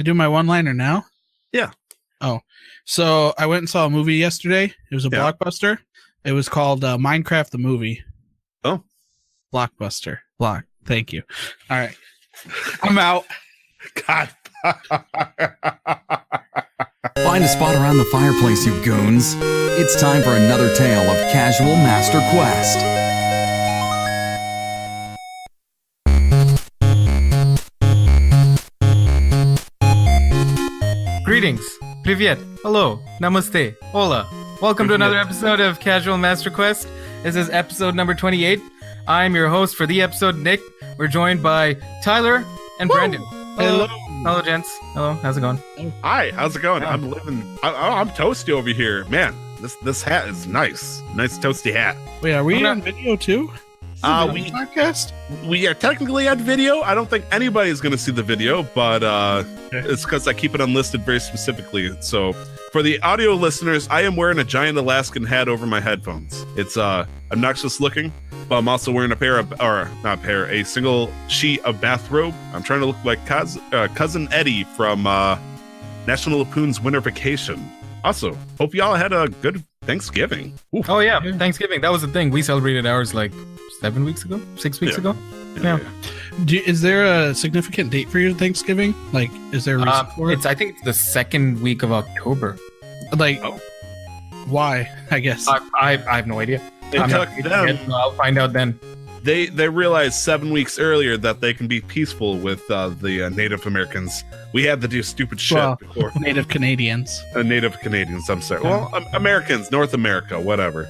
I do my one-liner now? Yeah. Oh, so I went and saw a movie yesterday. It was a blockbuster. It was called Minecraft the Movie. Oh. Blockbuster. Thank you. All right. I'm out. God. Find a spot around the fireplace, you goons. It's time for another tale of Casual Master Quest. Greetings, Privyet, hello, namaste, hola. Welcome to another episode of Casual Master Quest. This is episode number 28. I'm your host for the episode, Nick. We're joined by Tyler and Brendan. Hello. Hello, gents. Hello, how's it going? Hi, how's it going? I'm toasty over here. Man, this hat is nice. Nice toasty hat. Wait, are we on video too? We podcast? We are technically on video. I don't think anybody's going to see the video, but it's because I keep it unlisted very specifically. So for the audio listeners, I am wearing a giant Alaskan hat over my headphones. It's obnoxious looking, but I'm also wearing a single sheet of bathrobe. I'm trying to look like Cousin Eddie from National Lampoon's Winter Vacation. Also, hope y'all had a good Thanksgiving. Oof. Oh yeah, Thanksgiving. That was the thing. We celebrated ours like 6 weeks ago. Yeah. Is there a significant date for your Thanksgiving? Like, is there a reason for it? I think it's the second week of October. Like, why? I guess. I have no idea. I'll find out then. They realized 7 weeks earlier that they can be peaceful with the Native Americans. We had to do stupid shit before. Native Canadians. Native Canadians, I'm sorry. Well, Americans, North America, whatever.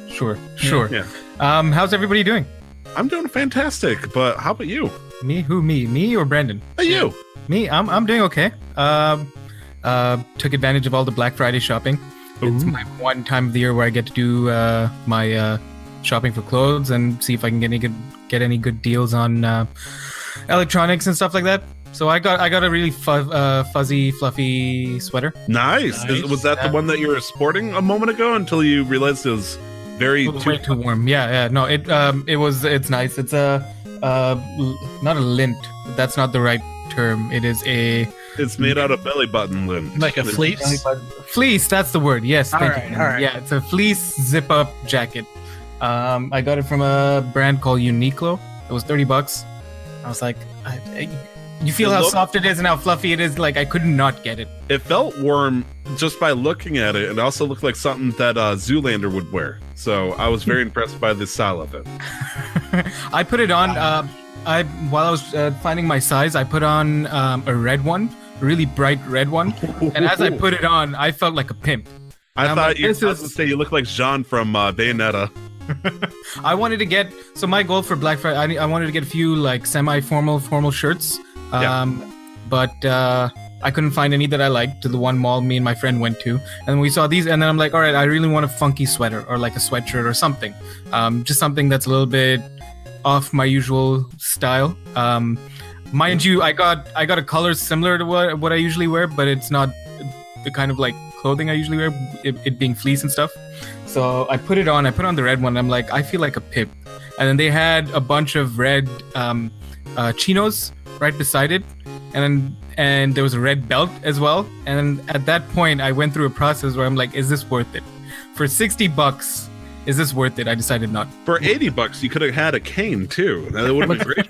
Sure. Yeah. How's everybody doing? I'm doing fantastic, but how about you? Me? Who? Me or Brendan? You? Me? I'm doing okay. Took advantage of all the Black Friday shopping. Ooh. It's my one time of the year where I get to do my shopping for clothes and see if I can get any good deals on electronics and stuff like that. So I got a really fuzzy, fluffy sweater. Nice. Was that the one that you were sporting a moment ago until you realized it was way too warm? Yeah. No, it's nice. It's not a lint. That's not the right term. It's made out of belly button lint. Like a fleece? Fleece, that's the word. Yes, thank you. All right. Yeah, it's a fleece zip-up jacket. I got it from a brand called Uniqlo. It was $30. I was like, you feel how soft it is and how fluffy it is. Like, I could not get it. It felt warm just by looking at it. It also looked like something that Zoolander would wear. So I was very impressed by the style of it. I put it on. While I was finding my size, I put on a red one, a really bright red one. And as I put it on, I felt like a pimp. I thought you were supposed to say you look like Jean from Bayonetta. I wanted to get, so my goal for Black Friday, I wanted to get a few like formal shirts. But I couldn't find any that I liked to the one mall me and my friend went to. And we saw these, and then I'm like, all right, I really want a funky sweater or like a sweatshirt or something. Just something that's a little bit off my usual style. Mind you, I got a color similar to what I usually wear, but it's not the kind of like clothing I usually wear, it being fleece and stuff. So I put on the red one. I'm like, I feel like a pimp. And then they had a bunch of red chinos right beside it, and there was a red belt as well. And at that point, I went through a process where I'm like, is this worth it? For $60, is this worth it? I decided not. For $80, you could have had a cane too. That would have been great.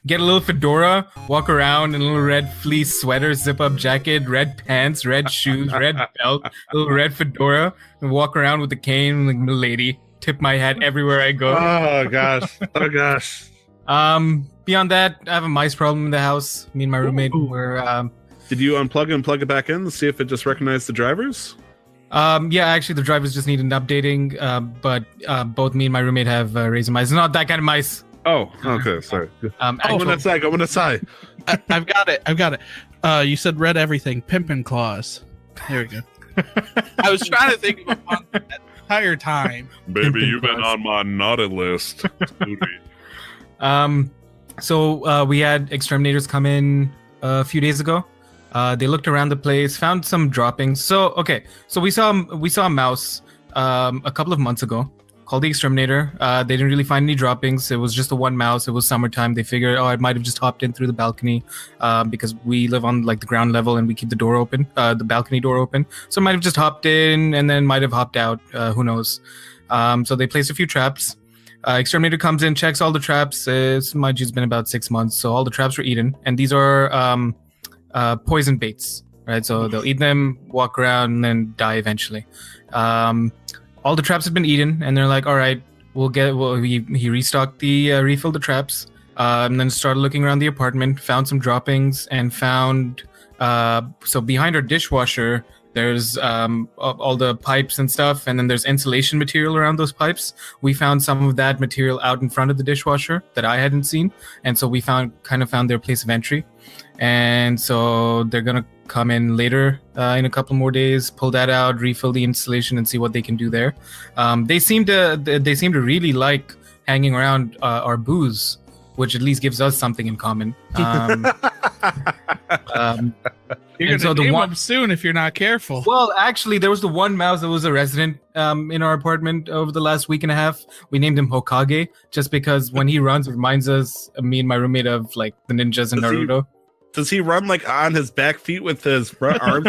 Get a little fedora, walk around in a little red fleece sweater, zip-up jacket, red pants, red shoes, red belt, little red fedora, and walk around with the cane like milady. Tip my hat everywhere I go. Oh gosh. Beyond that, I have a mice problem in the house. Me and my roommate were. Did you unplug and plug it back in to see if it just recognized the drivers? Yeah, actually, the drivers just needed updating. But both me and my roommate have Razer mice. It's not that kind of mice. Oh, okay, sorry. Go on inside. I've got it. You said red everything. Pimpin' claws. There we go. I was trying to think of one that entire time. Baby, you've been on my naughty list. So we had exterminators come in a few days ago. They looked around the place, found some droppings. So we saw a mouse a couple of months ago. called the exterminator. They didn't really find any droppings. It was just the one mouse. It was summertime. They figured, it might have just hopped in through the balcony, because we live on like the ground level and we keep the door open, the balcony door open. So it might have just hopped in and then might have hopped out. Who knows? So they placed a few traps. Exterminator comes in, checks all the traps. Mind you, it's been about 6 months, so all the traps were eaten, and these are poison baits, right? So they'll eat them, walk around, and then die eventually. All the traps have been eaten, and they're like, all right, he restocked refilled the traps, and then started looking around the apartment, found some droppings, and found, so behind our dishwasher, there's all the pipes and stuff, and then there's insulation material around those pipes. We found some of that material out in front of the dishwasher that I hadn't seen, and so we found their place of entry. And so they're gonna come in later in a couple more days, pull that out, refill the installation, and see what they can do there. They seem to really like hanging around our booze, which at least gives us something in common. You're gonna name them soon if you're not careful. Well, actually, there was the one mouse that was a resident in our apartment over the last week and a half. We named him Hokage just because when he runs, it reminds us, me and my roommate, of like the ninjas in Naruto. Does he run like on his back feet with his front arms?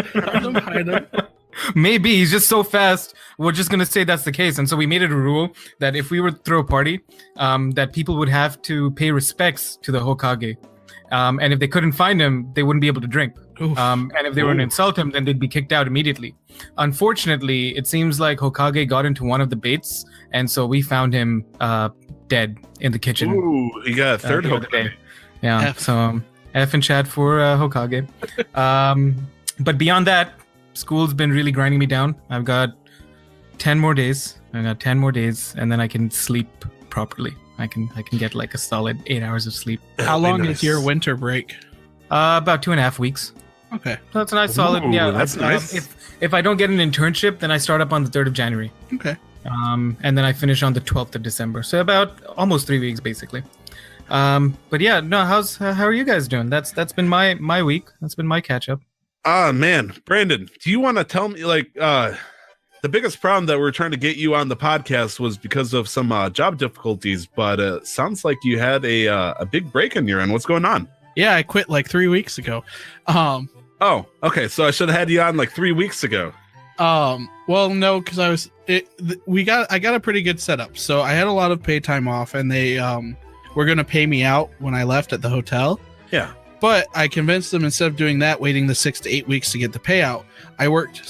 Maybe he's just so fast. We're just gonna say that's the case, and so we made it a rule that if we were to throw a party, that people would have to pay respects to the Hokage, and if they couldn't find him, they wouldn't be able to drink. And if they were to insult him, then they'd be kicked out immediately. Unfortunately, it seems like Hokage got into one of the baits, and so we found him dead in the kitchen. Ooh, you got a third Hokage. Yeah, so F in chat for Hokage. But beyond that, school's been really grinding me down. I've got 10 more days. And then I can sleep properly. I can get like a solid 8 hours of sleep. How long is your winter break? About 2.5 weeks. Okay. So that's a nice solid. Yeah, that's nice. If I don't get an internship, then I start up on the 3rd of January. Okay. And then I finish on the 12th of December. So about almost 3 weeks basically. But yeah, no, how are you guys doing? That's been my week. That's been my catch up. Man, Brandon, do you want to tell me, like, the biggest problem that we're trying to get you on the podcast was because of some job difficulties, but it sounds like you had a big break in your end. What's going on? Yeah, I quit like 3 weeks ago. Oh, okay. So I should have had you on like 3 weeks ago. Well, no, because I got a pretty good setup. So I had a lot of pay time off, and they were gonna pay me out when I left at the hotel. Yeah. But I convinced them, instead of doing that, waiting the 6 to 8 weeks to get the payout, I worked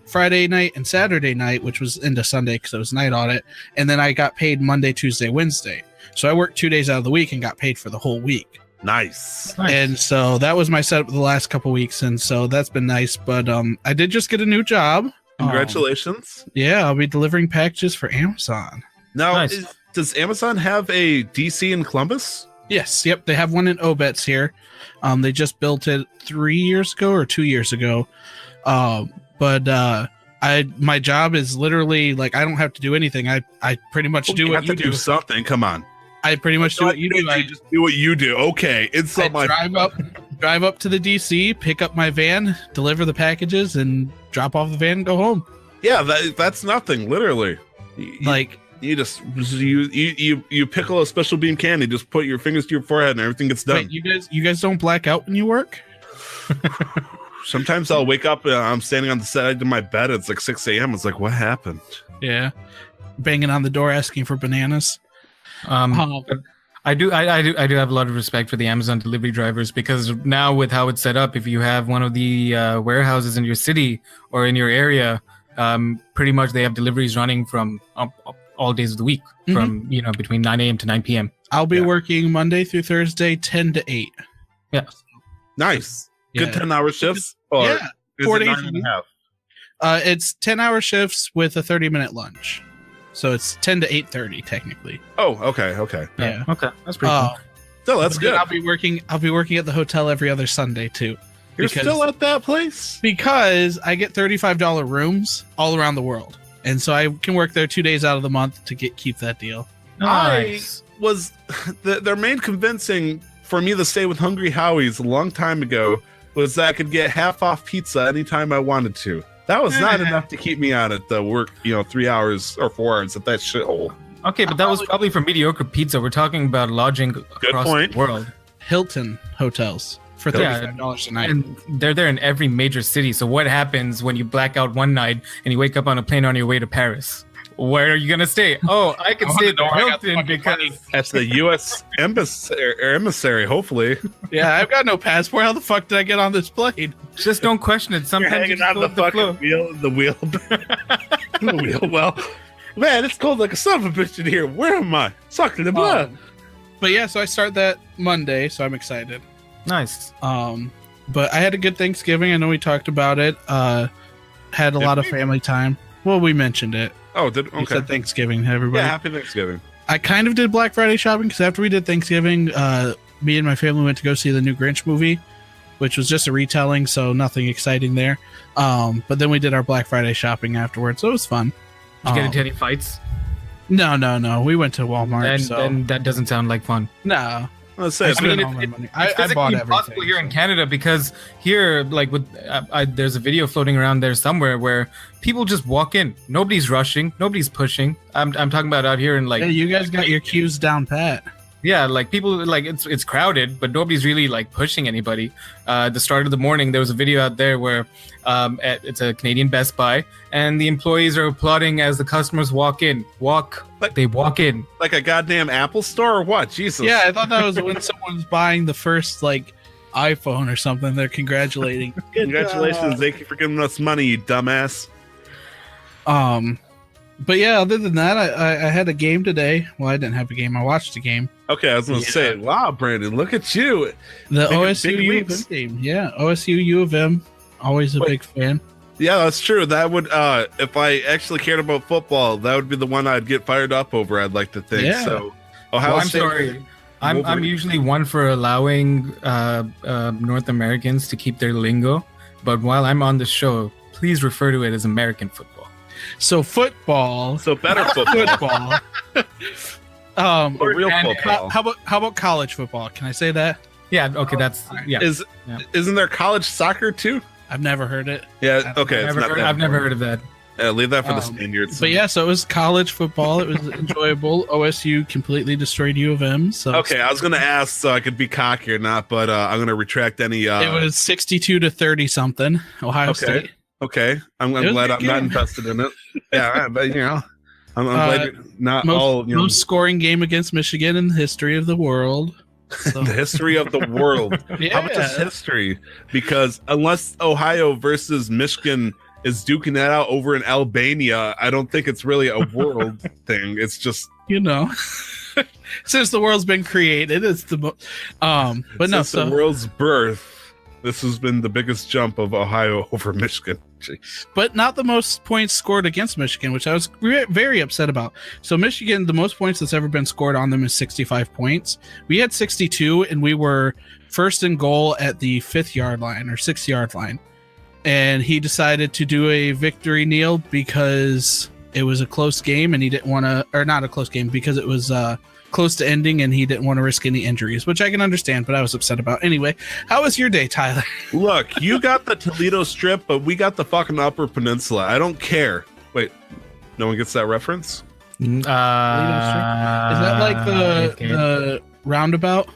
Friday night and Saturday night, which was into Sunday because it was night audit, and then I got paid Monday, Tuesday, Wednesday. So I worked 2 days out of the week and got paid for the whole week. Nice. And so that was my setup the last couple weeks, and so that's been nice. But I did just get a new job. Congratulations. Yeah, I'll be delivering packages for Amazon. Now, Nice. Does Amazon have a DC in Columbus? Yes, yep, they have one in Obetz here. They just built it 3 years ago or 2 years ago. But my job is literally like I don't have to do anything. I pretty much do what you do. Something. Come on. I pretty much do what you do. I just do what you do. Okay, drive up to the DC, pick up my van, deliver the packages, and drop off the van and go home. Yeah, that's nothing. Literally, you just you pickle a special beam candy, just put your fingers to your forehead, and everything gets done. Wait, you guys don't black out when you work? Sometimes I'll wake up and I'm standing on the side of my bed. It's like 6 a.m. It's like, what happened? Yeah, banging on the door asking for bananas. I do have a lot of respect for the Amazon delivery drivers, because now with how it's set up, if you have one of the warehouses in your city or in your area, pretty much they have deliveries running from all days of the week, from between 9 a.m. to 9 p.m. I'll be working Monday through Thursday, 10 to 8. Yeah, nice. Yeah. Good 10-hour shifts. Or yeah, 4 days and a half. It's 10-hour shifts with a 30-minute lunch. So it's 10 to 8:30 technically. Oh, okay. Yeah. Okay, that's pretty cool. So that's good. I'll be working at the hotel every other Sunday too. You're still at that place? Because I get $35 rooms all around the world. And so I can work there 2 days out of the month to keep that deal. Nice. Their main convincing for me to stay with Hungry Howie's a long time ago was that I could get half off pizza anytime I wanted to. That was not enough to keep me out at the work, 3 hours or 4 hours at that shithole. Okay, but that was probably for mediocre pizza. We're talking about lodging across the world. Hilton hotels for $35 a night. And they're there in every major city. So what happens when you black out one night and you wake up on a plane on your way to Paris? Where are you going to stay? Oh, I can stay at the Hilton because... That's the U.S. emissary, hopefully. Yeah, I've got no passport. How the fuck did I get on this plane? Just don't question it. Sometimes you're hanging on the fucking wheel. The wheel. Well, man, it's cold like a son of a bitch in here. Where am I? Suck to the blood. But yeah, so I start that Monday, so I'm excited. Nice. But I had a good Thanksgiving. I know we talked about it. Had a lot of family time. Well, we mentioned it. Oh, okay. We said Thanksgiving, everybody. Yeah, happy Thanksgiving. I kind of did Black Friday shopping because after we did Thanksgiving, me and my family went to go see the new Grinch movie, which was just a retelling, so nothing exciting there. But then we did our Black Friday shopping afterwards, so it was fun. Did you get into any fights? No. We went to Walmart. Then that doesn't sound like fun. No. Let's say it's physically impossible here in Canada because here, like there's a video floating around there somewhere where people just walk in. Nobody's rushing. Nobody's pushing. I'm talking about out here in like. Yeah, you guys got your queues down pat. Yeah, like people like it's crowded, but nobody's really like pushing anybody. At the start of the morning, there was a video out there where it's a Canadian Best Buy, and the employees are applauding as the customers walk in. They walk in like a goddamn Apple store or what? Jesus. Yeah, I thought that was when someone's buying the first like iPhone or something. They're congratulating. Congratulations! Thank you for giving us money, you dumbass. But yeah, other than that, I had a game today. Well, I didn't have a game. I watched a game. Okay, I was going to say, wow, Brandon, look at you. The OSU U of M game. Yeah, OSU U of M. Always a big fan. Yeah, that's true. That would, if I actually cared about football, that would be the one I'd get fired up over, I'd like to think. Yeah. So, I'm sorry. I'm usually one for allowing North Americans to keep their lingo. But while I'm on the show, please refer to it as American football. So football. So better football. Real football. How about college football? Can I say that? Yeah. Okay. That's yeah. Isn't there college soccer too? I've never heard it. Yeah. Okay. I've never heard of that. Leave that for the Spaniards. But yeah, so it was college football. It was enjoyable. OSU completely destroyed U of M. So okay, I was gonna ask so I could be cocky or not, but I'm gonna retract any. It was 62-30 something. Ohio State. Okay, I'm glad I'm not invested in it. Yeah, but I'm glad you're not most scoring game against Michigan in the history of the world. So. The history of the world. Yeah. How much is history? Because unless Ohio versus Michigan is duking that out over in Albania, I don't think it's really a world thing. It's just since the world's been created, it's the since the world's birth. This has been the biggest jump of Ohio over Michigan. Jeez. But not the most points scored against Michigan, which I was very upset about. So Michigan, the most points that's ever been scored on them is 65 points. We had 62, and we were first in goal at the 5-yard line or 6-yard line. And he decided to do a victory kneel because it was a close game, and he didn't want to, or not a close game, because it was close to ending and he didn't want to risk any injuries, which I can understand, but I was upset about. Anyway, how was your day, Tyler? Look, you got the Toledo Strip, but we got the fucking Upper Peninsula. I don't care. Wait, no one gets that reference? Toledo Strip? Is that like the roundabout?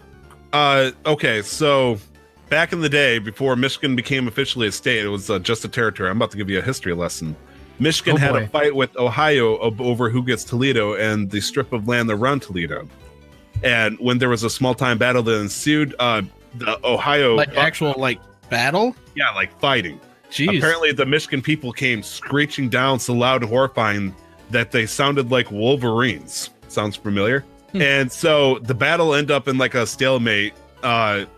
Okay, so back in the day, before Michigan became officially a state, it was just a territory. I'm about to give you a history lesson. Michigan had a fight with Ohio over who gets Toledo and the strip of land around Toledo. And when there was a small-time battle that ensued, the Ohio... actual battle? Yeah, fighting. Jeez. Apparently, the Michigan people came screeching down so loud and horrifying that they sounded like Wolverines. Sounds familiar? And so the battle ended up in a stalemate. The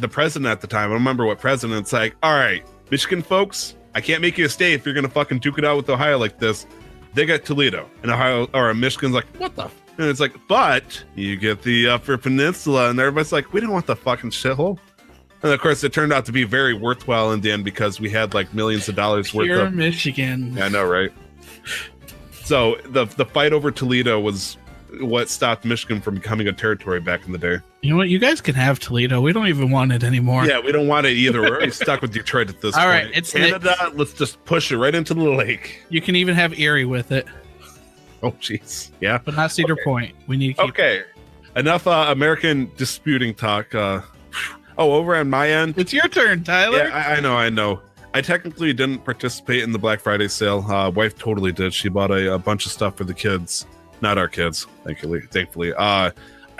president at the time, I don't remember what president's like, all right, Michigan folks... I can't make you a state if you're going to fucking duke it out with Ohio like this. They got Toledo. And Ohio, or Michigan's like, what the? And it's like, but you get the Upper Peninsula. And everybody's like, we didn't want the fucking shithole. And of course, it turned out to be very worthwhile in the end because we had millions of dollars worth of Michigan. Yeah, I know, right? So the fight over Toledo was what stopped Michigan from becoming a territory back in the day. You know what? You guys can have Toledo. We don't even want it anymore. Yeah, we don't want it either. We're already stuck with Detroit at this point. All right, it's Canada. Let's just push it right into the lake. You can even have Erie with it. Oh, jeez. Yeah. But not Cedar Point. We need to keep Okay. Enough American disputing talk. Over on my end. It's your turn, Tyler. Yeah, I know. I technically didn't participate in the Black Friday sale. Wife totally did. She bought a bunch of stuff for the kids. Not our kids, thankfully. I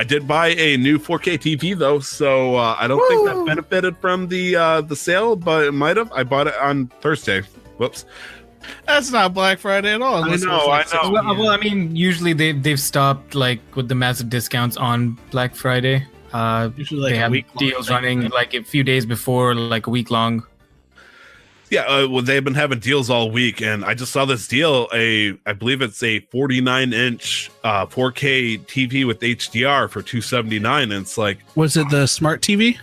did buy a new 4K TV though, so I don't think that benefited from the sale, but it might have. I bought it on Thursday. Whoops. That's not Black Friday at all. I know. Well, I mean, usually they've stopped like with the massive discounts on Black Friday. Usually like they a have week deals running like a few days before, like a week long. Yeah, well, they've been having deals all week, and I just saw this deal. I believe it's a 49-inch 4K TV with HDR for $279, and it's like, was it the smart TV?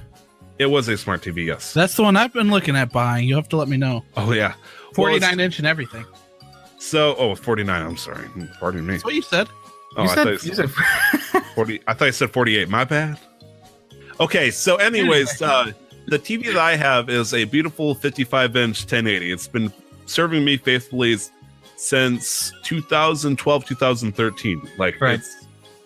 It was a smart TV, yes. That's the one I've been looking at buying. You have to let me know. Oh yeah, 49-inch and everything. So, 49. I'm sorry, pardon me. That's what you said. Oh, I said 40. I thought you said 48. My bad. Okay, so anyways, the TV that I have is a beautiful 55-inch 1080. It's been serving me faithfully since 2012, 2013. Like, right.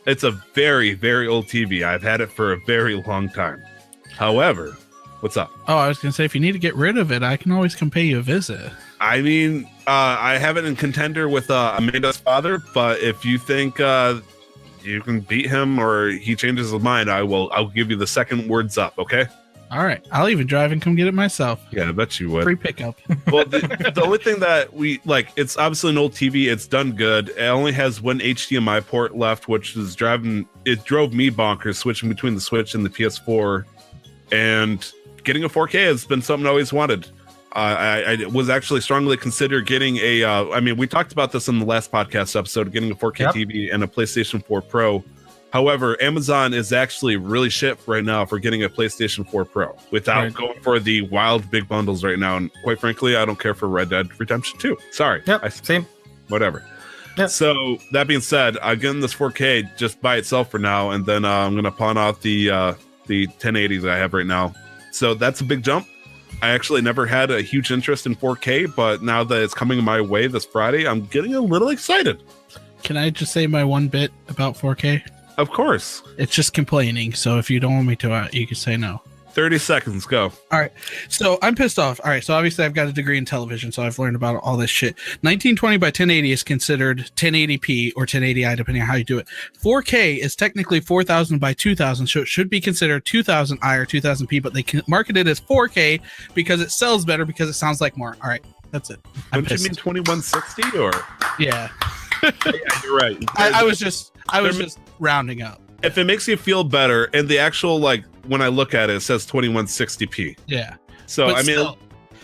It's a very, very old TV. I've had it for a very long time. However, what's up? Oh, I was going to say, if you need to get rid of it, I can always come pay you a visit. I mean, I have it in contender with Amanda's father, but if you think you can beat him or he changes his mind, I'll give you the second words up, okay? All right. I'll even drive and come get it myself. Yeah, I bet you would. Free pickup. Well, the only thing that we like, it's obviously an old TV. It's done good. It only has one HDMI port left, which is drove me bonkers switching between the Switch and the PS4. And getting a 4K has been something I always wanted. I was actually strongly consider getting I mean, we talked about this in the last podcast episode, getting a 4K TV and a PlayStation 4 Pro. However, Amazon is actually really shit right now for getting a PlayStation 4 Pro without going for the wild big bundles right now. And quite frankly, I don't care for Red Dead Redemption 2. Sorry. Yep, same. Whatever. Yep. So that being said, I'm getting this 4K just by itself for now, and then I'm going to pawn off the 1080 that I have right now. So that's a big jump. I actually never had a huge interest in 4K, but now that it's coming my way this Friday, I'm getting a little excited. Can I just say my one bit about 4K? Of course. It's just complaining. So if you don't want me to, you can say no. 30 seconds, go. All right. So I'm pissed off. All right. So obviously I've got a degree in television, so I've learned about all this shit. 1920 by 1080 is considered 1080p or 1080i, depending on how you do it. 4K is technically 4000 by 2000, so it should be considered 2000i or 2000p, but they can market it as 4K because it sells better because it sounds like more. All right. That's it. Don't you mean 2160 or? Yeah. Yeah, you're right. I was just rounding up. If it makes you feel better, and the actual, like, when I look at it, it says 2160p. Yeah. So, But I mean, still.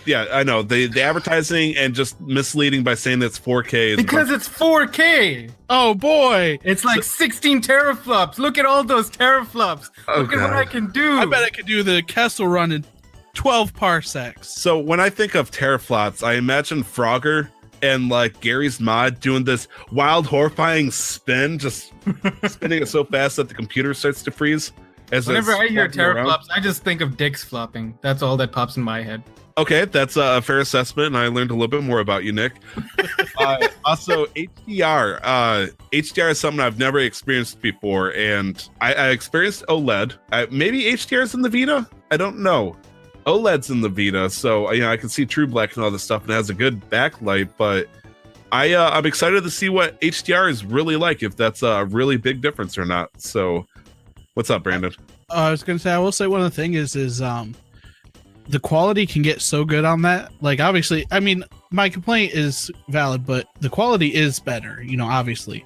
yeah, I know. The advertising and just misleading by saying it's 4K. Because it's 4K. Oh, boy. It's like 16 teraflops. Look at all those teraflops. Look at what I can do. I bet I could do the Kessel run in 12 parsecs. So when I think of teraflops, I imagine Frogger and like Gary's Mod doing this wild, horrifying spin, just spinning it so fast that the computer starts to freeze. Whenever I hear teraflops, I just think of dicks flopping. That's all that pops in my head. Okay, that's a fair assessment, and I learned a little bit more about you, Nick. Also, HDR. HDR is something I've never experienced before, and I experienced OLED. Maybe HDR is in the Vita? I don't know. OLED's in the Vita, so I can see True Black and all this stuff, and it has a good backlight, but I'm excited to see what HDR is really like, if that's a really big difference or not. So, what's up, Brandon? I was going to say, I will say one of the things is the quality can get so good on that. Like, obviously, I mean, my complaint is valid, but the quality is better, obviously.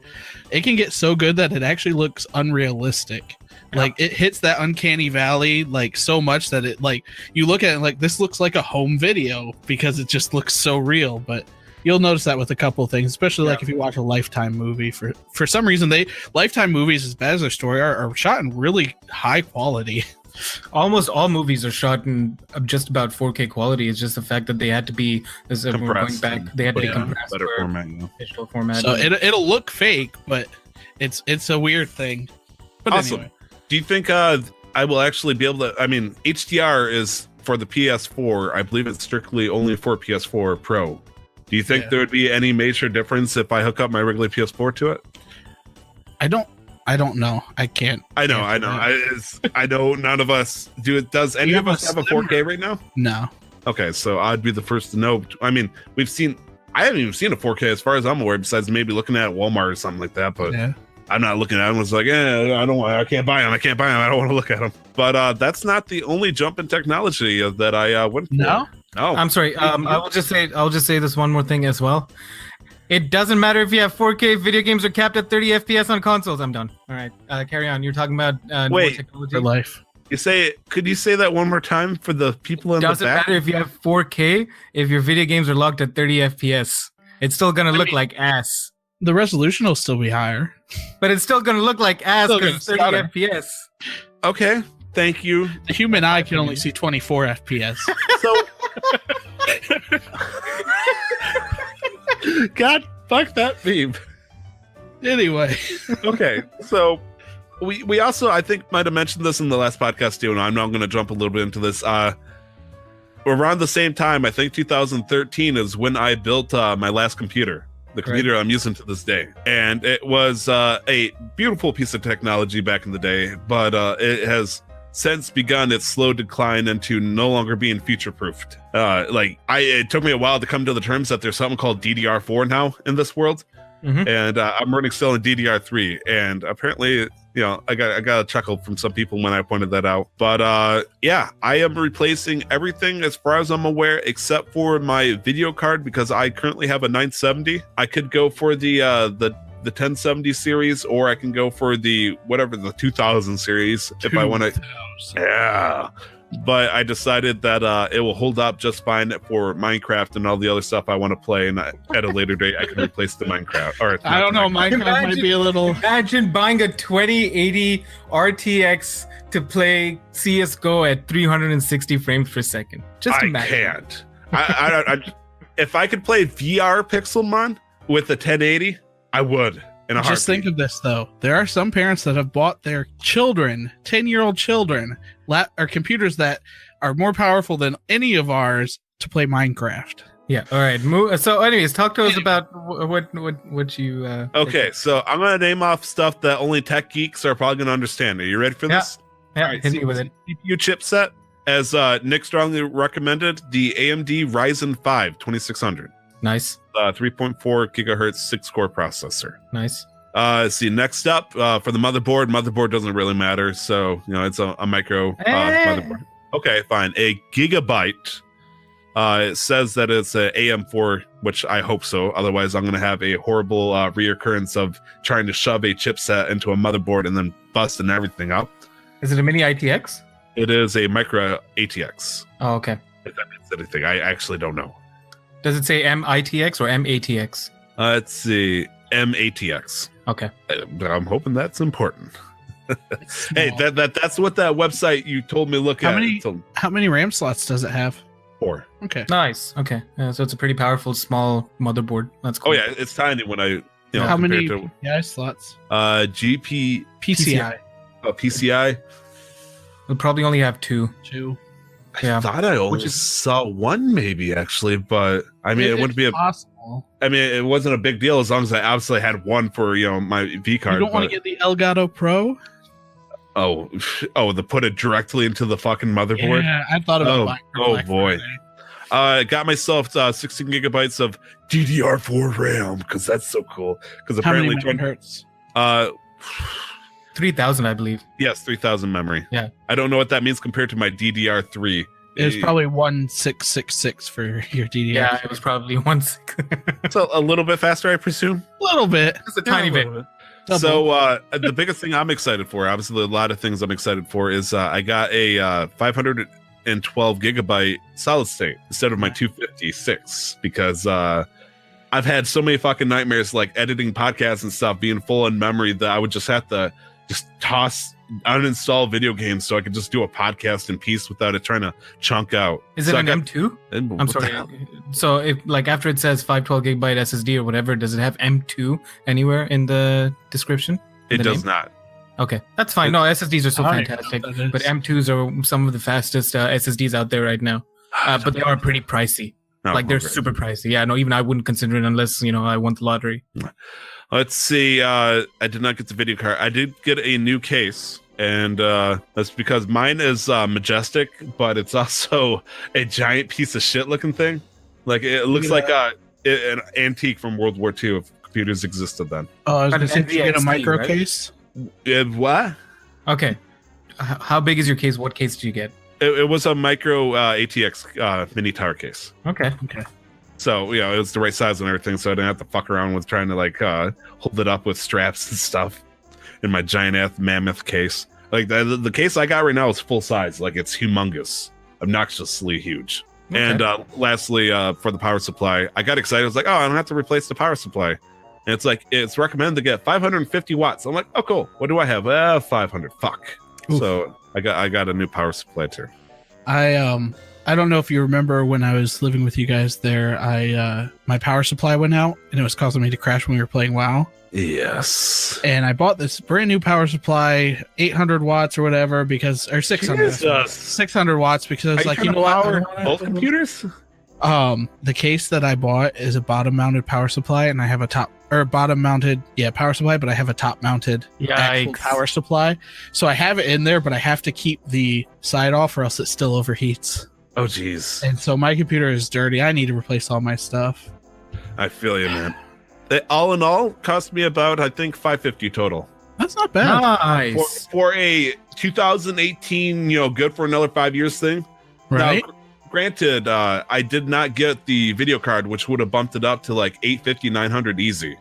It can get so good that it actually looks unrealistic. Like, it hits that uncanny valley like so much that it, like, you look at it like, this looks like a home video because it just looks so real. But you'll notice that with a couple of things, especially like if you watch a Lifetime movie. For some reason, Lifetime movies, as bad as their story are shot in really high quality. Almost all movies are shot in just about 4K quality. It's just the fact that they had to be, as we're going back, they had to be compressed better for format, digital format. So it'll look fake, but It's a weird thing. But awesome. Anyway. Do you think I will actually be able to? I mean, HDR is for the PS4. I believe it's strictly only for PS4 Pro. Do you think there would be any major difference if I hook up my regular PS4 to it? I don't know. I can't. I know. I know none of us do it. Does any of us have a 4K right now? No. Okay, so I'd be the first to know. I mean, I haven't even seen a 4K as far as I'm aware, besides maybe looking at Walmart or something like that. But I'm not looking at them. It's like, I can't buy them. I don't want to look at them. But that's not the only jump in technology that I went for. No. I'm sorry. I'll just say this one more thing as well. It doesn't matter if you have 4K. Video games are capped at 30 FPS on consoles. I'm done. All right, carry on. You're talking about more technology for life. Could you say that one more time for the people in the back? Doesn't matter if you have 4K. If your video games are locked at 30 FPS, it's still gonna look like ass. The resolution will still be higher, but it's still gonna look like ass because 30 FPS. Okay. Thank you. The human eye can only see 24 FPS. So, God, fuck that meme. Anyway, okay. So, we also, I think, might have mentioned this in the last podcast too, and I'm now going to jump a little bit into this. Around the same time, I think 2013 is when I built my last computer. The computer I'm using to this day. And it was a beautiful piece of technology back in the day, but it has since begun its slow decline into no longer being future-proofed. It took me a while to come to the terms that there's something called DDR4 now in this world. Mm-hmm. And I'm running still in DDR3. And apparently, I got a chuckle from some people when I pointed that out. But I am replacing everything as far as I'm aware, except for my video card, because I currently have a 970. I could go for the 1070 series, or I can go for the 2000 series if I want to. Yeah. But I decided that it will hold up just fine for Minecraft and all the other stuff I want to play, and at a later date I can replace the Minecraft. Or I don't know, Minecraft might be a little. Imagine buying a 2080 RTX to play CS:GO at 360 frames per second. Just imagine. I can't. If I could play VR Pixelmon with a 1080, I would. Just think of this, though. There are some parents that have bought their children, 10-year-old children, or computers that are more powerful than any of ours to play Minecraft. Yeah. All right. So, anyways, talk to us about what you. Okay, so I'm gonna name off stuff that only tech geeks are probably gonna understand. Are you ready for this? Yeah. All right, hit me with it. CPU chipset, as Nick strongly recommended, the AMD Ryzen 5 2600. Nice. 3.4 gigahertz 6-core processor. Nice. See, next up for the motherboard doesn't really matter, so it's a micro motherboard. Okay, fine. A gigabyte. It says that it's a AM4, which I hope so. Otherwise, I'm going to have a horrible reoccurrence of trying to shove a chipset into a motherboard and then busting everything up. Is it a mini ITX? It is a micro ATX. Oh, okay. If that means anything, I actually don't know. Does it say MITX or MATX? Let's see, MATX. Okay. I'm hoping that's important. Hey, that's what that website you told me to look at. How many RAM slots does it have? 4. Okay. Nice. Okay. So it's a pretty powerful small motherboard. That's cool. Oh yeah, it's tiny when I how many PCI slots? PCI. PCI. We'll probably only have 2. I thought I only saw 1 maybe actually, but I mean it wouldn't be possible. I mean it wasn't a big deal as long as I obviously had 1 for my V card. You don't want to get the Elgato Pro? Oh, to put it directly into the fucking motherboard. Yeah, I thought about Oh boy. I got myself 16 gigabytes of DDR4 RAM because that's so cool. Because apparently 20 hertz. 3000, I believe. Yes, 3000 memory. Yeah. I don't know what that means compared to my DDR3. It was probably 1666 for your DDR. Yeah, it was probably 16. So a little bit faster, I presume. A little bit, just a tiny bit. So the biggest thing I'm excited for, obviously a lot of things I'm excited for, is I got a 512 gigabyte solid state instead of my 256 because I've had so many fucking nightmares like editing podcasts and stuff being full in memory that I would just have to toss uninstall video games so I could just do a podcast in peace without it trying to chunk out. Is it an M2? I'm sorry. So if like after it says 512 gigabyte SSD or whatever, does it have M2 anywhere in the description? It does not. Okay, that's fine. No, SSDs are so fantastic, but M2s are some of the fastest SSDs out there right now. But they are pretty pricey. They're super pricey. Yeah, no, even I wouldn't consider it unless, I won the lottery. Let's see. I did not get the video card. I did get a new case, and that's because mine is majestic, but it's also a giant piece of shit looking thing. Like it looks like an antique from World War II if computers existed then. Oh, I was going to say, did you get a micro case? What? Okay. How big is your case? What case did you get? It was a micro ATX mini tower case. Okay. So, it was the right size and everything, so I didn't have to fuck around with trying to hold it up with straps and stuff in my giant mammoth case. Like the case I got right now is full size. Like it's humongous, obnoxiously huge. Okay. And lastly, for the power supply, I got excited. I was like, I don't have to replace the power supply. And it's like, it's recommended to get 550 watts. I'm like, oh, cool. What do I have? 500. Fuck. Oof. So I got a new power supply too. I don't know if you remember when I was living with you guys there, my power supply went out and it was causing me to crash when we were playing WoW. Yes. And I bought this brand new power supply, 800 watts or whatever, or 600. 600 watts because like, what? Both computers? The case that I bought is a bottom mounted power supply and I have a bottom mounted power supply, but I have a top mounted actual power supply. So I have it in there, but I have to keep the side off or else it still overheats. Oh geez. And so my computer is dirty. I need to replace all my stuff. I feel you, man. It, all in all, cost me about, I think, $550 total. That's not bad. Nice. For a 2018, good for another 5 years thing. Right. Now, granted, I did not get the video card, which would have bumped it up to like $850, $900 easy.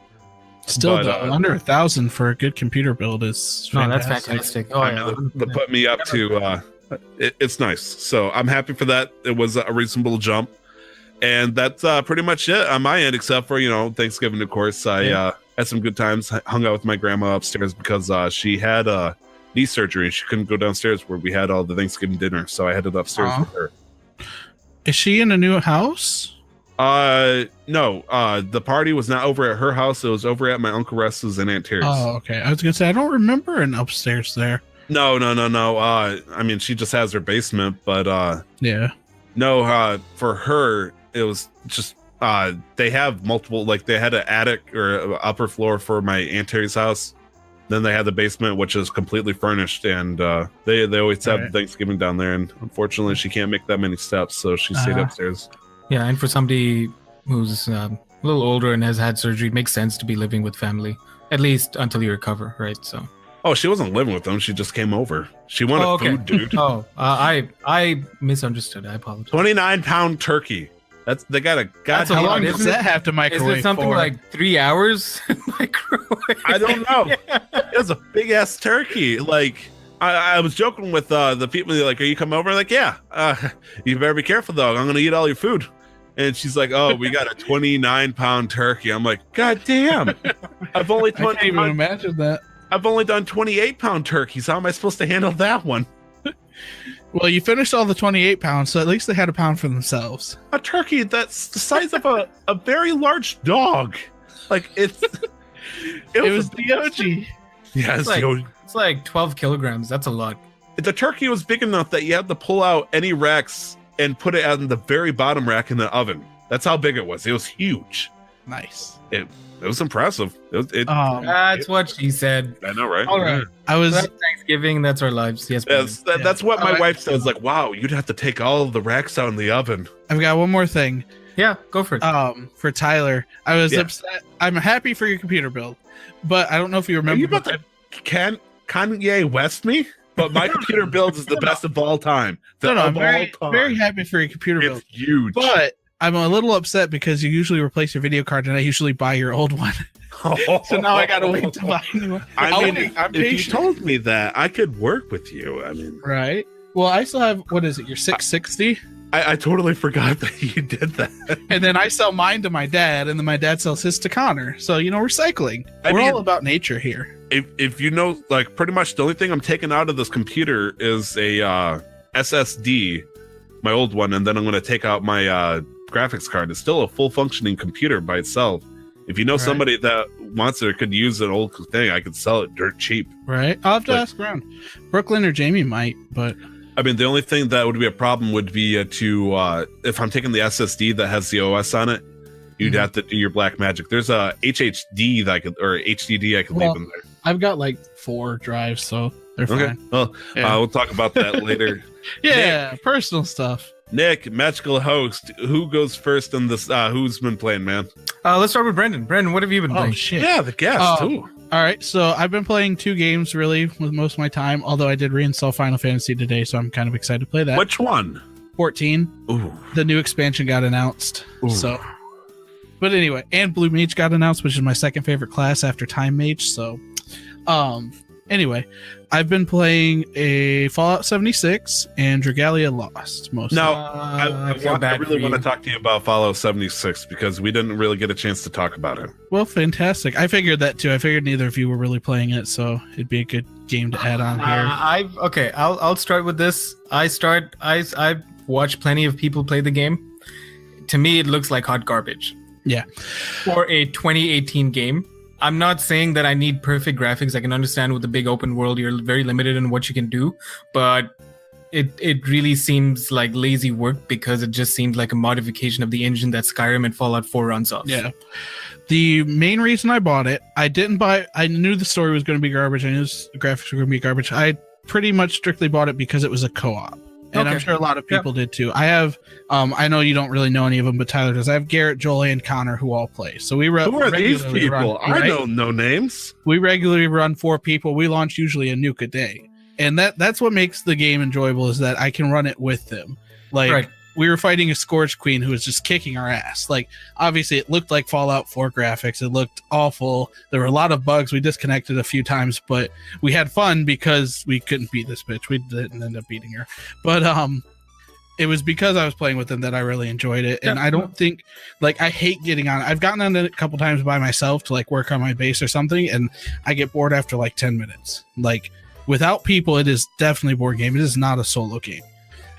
Still, under $1,000 for a good computer build is fantastic. That's fantastic. That put me up to it's nice. So I'm happy for that. It was a reasonable jump. And that's pretty much it on my end, except for, Thanksgiving, of course. I had some good times. I hung out with my grandma upstairs because she had knee surgery and she couldn't go downstairs where we had all the Thanksgiving dinner. So I headed upstairs with her. Is she in a new house? No. The party was not over at her house. It was over at my Uncle Russ's and Aunt Terry's. Oh, okay. I was going to say, I don't remember an upstairs there. No. I mean, she just has her basement, but yeah. No, for her, it was just they have multiple, like they had an attic or upper floor for my Aunt Terry's house. Then they had the basement, which is completely furnished, and they always have Thanksgiving down there. And unfortunately, she can't make that many steps, so she stayed upstairs. Yeah, and for somebody who's a little older and has had surgery, it makes sense to be living with family, at least until you recover, right? So. Oh, she wasn't living with them. She just came over. She wanted food, dude. I misunderstood. I apologize. 29-pound turkey. They got a god. How long does that have to microwave? Is it something like 3 hours? Microwave? I don't know. It was a big ass turkey. Like I was joking with the people. They're like, "Are you coming over?" I'm like, yeah. You better be careful though. I'm gonna eat all your food. And she's like, "Oh, we got a 29-pound turkey." I'm like, "God damn! I've only I can't even imagine that. I've only done 28-pound turkeys. How am I supposed to handle that one?" Well, you finished all the 28 pounds, so at least they had a pound for themselves. A turkey that's the size of a very large dog. Like it was the OG. Yeah, it's like 12 kilograms. That's a lot. The turkey was big enough that you had to pull out any racks and put it on the very bottom rack in the oven. That's how big it was. It was huge. Nice. It was impressive. That's what she said. I know, right? All right. That's Thanksgiving. That's our lives. Yes. That's what my wife says. Like, wow, you'd have to take all of the racks out in the oven. I've got one more thing. Yeah, go for it. For Tyler, I was upset. I'm happy for your computer build, but I don't know if you remember. Are you about to Kanye West me? But my computer build is the best of all time. I'm very happy for your computer build. It's huge. But I'm a little upset because you usually replace your video card and I usually buy your old one. So now I gotta wait to buy a new one. I mean, if you told me that, I could work with you. I mean, right? Well, I still have, what is it, your 660? I totally forgot that you did that. And then I sell mine to my dad, and then my dad sells his to Connor. So, recycling. We're all about nature here. if you know, like, pretty much the only thing I'm taking out of this computer is a SSD, my old one, and then I'm going to take out my graphics card. It's still a full functioning computer by itself. If you know somebody that wants it or could use an old thing, I could sell it dirt cheap. Right. I'll have to ask around. Brooklyn or Jamie might, but I mean, the only thing that would be a problem would be to if I'm taking the SSD that has the OS on it, you'd have to do your black magic. There's a HHD that I could, or HDD I could leave in there. I've got like 4 drives, so they're fine. Well, we'll talk about that later. Nick, personal stuff. Nick, magical host, who goes first in this? Who's been playing, man? Let's start with Brendan. Brendan, what have you been playing? Oh shit! Yeah, the guest too. All right, so I've been playing 2 games really with most of my time. Although I did reinstall Final Fantasy today, so I'm kind of excited to play that. Which one? 14. Ooh. The new expansion got announced. Ooh. So, but anyway, and Blue Mage got announced, which is my second favorite class after Time Mage. So, anyway, I've been playing a Fallout 76 and Dragalia Lost mostly. Now, I really want to talk to you about Fallout 76 because we didn't really get a chance to talk about it. Well, fantastic. I figured that too. I figured neither of you were really playing it, so it'd be a good game to add on here. I'll start with this. I watched plenty of people play the game. To me, it looks like hot garbage. Yeah. For a 2018 game. I'm not saying that I need perfect graphics. I can understand with the big open world, you're very limited in what you can do, but it really seems like lazy work because it just seems like a modification of the engine that Skyrim and Fallout 4 runs off. Yeah. The main reason I bought it, I knew the story was going to be garbage. I knew the graphics were going to be garbage. I pretty much strictly bought it because it was a co-op. And I'm sure a lot of people did too. I have, I know you don't really know any of them, but Tyler does. I have Garrett, Joel, and Connor who all play. So we who are these people? I don't know names. We regularly run 4 people. We launch usually a nuke a day, and that's what makes the game enjoyable is that I can run it with them. Like we were fighting a Scourge Queen who was just kicking our ass. Like obviously it looked like Fallout 4 graphics. It looked awful. There were a lot of bugs. We disconnected a few times, but we had fun because we couldn't beat this bitch. We didn't end up beating her. But it was because I was playing with them that I really enjoyed it. And I don't think like I hate getting on. I've gotten on it a couple times by myself to like work on my base or something, and I get bored after like 10 minutes. Like without people, it is definitely a board game. It is not a solo game.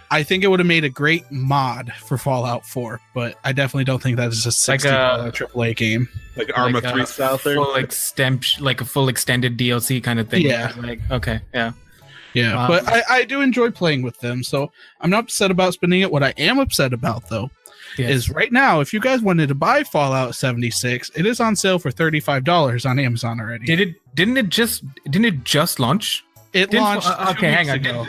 I think it would have made a great mod for Fallout 4, but I definitely don't think that is a $60 AAA game. Like Arma 3 style thing? Like a full extended DLC kind of thing. Yeah. Like, okay, yeah. Yeah, but I do enjoy playing with them, so I'm not upset about spending it. What I am upset about, though, is right now, if you guys wanted to buy Fallout 76, it is on sale for $35 on Amazon already. Didn't it just launch? It launched 2 weeks ago.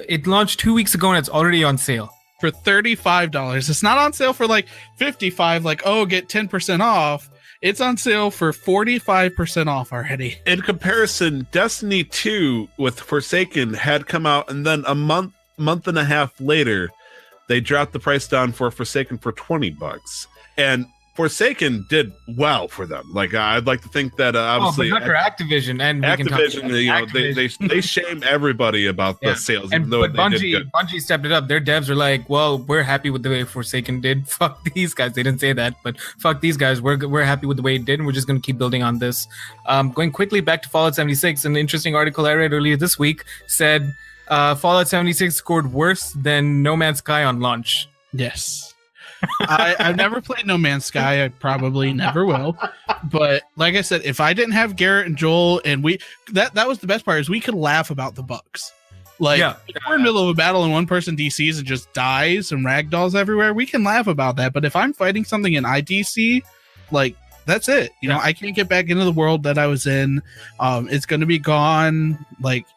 It launched 2 weeks ago and it's already on sale for $35. It's not on sale for like $55, like, oh, get 10% off. It's on sale for 45% off already. In comparison, Destiny 2 with Forsaken had come out, and then a month and a half later, they dropped the price down for Forsaken for $20. And Forsaken did well for them. Like I'd like to think that obviously, but not for Activision and Activision, they shame everybody about the sales. But Bungie stepped it up. Their devs are like, well, we're happy with the way Forsaken did. Fuck these guys. They didn't say that, but fuck these guys. We're happy with the way it did, and we're just going to keep building on this. Going quickly back to Fallout 76, an interesting article I read earlier this week said Fallout 76 scored worse than No Man's Sky on launch. Yes. I've never played No Man's Sky. I probably never will. But like I said, if I didn't have Garrett and Joel, and that was the best part, is we could laugh about the bugs. Like if we're in the middle of a battle and one person DCs and just dies and ragdolls everywhere, we can laugh about that. But if I'm fighting something and I DC, like that's it. You know, I can't get back into the world that I was in. It's going to be gone. Like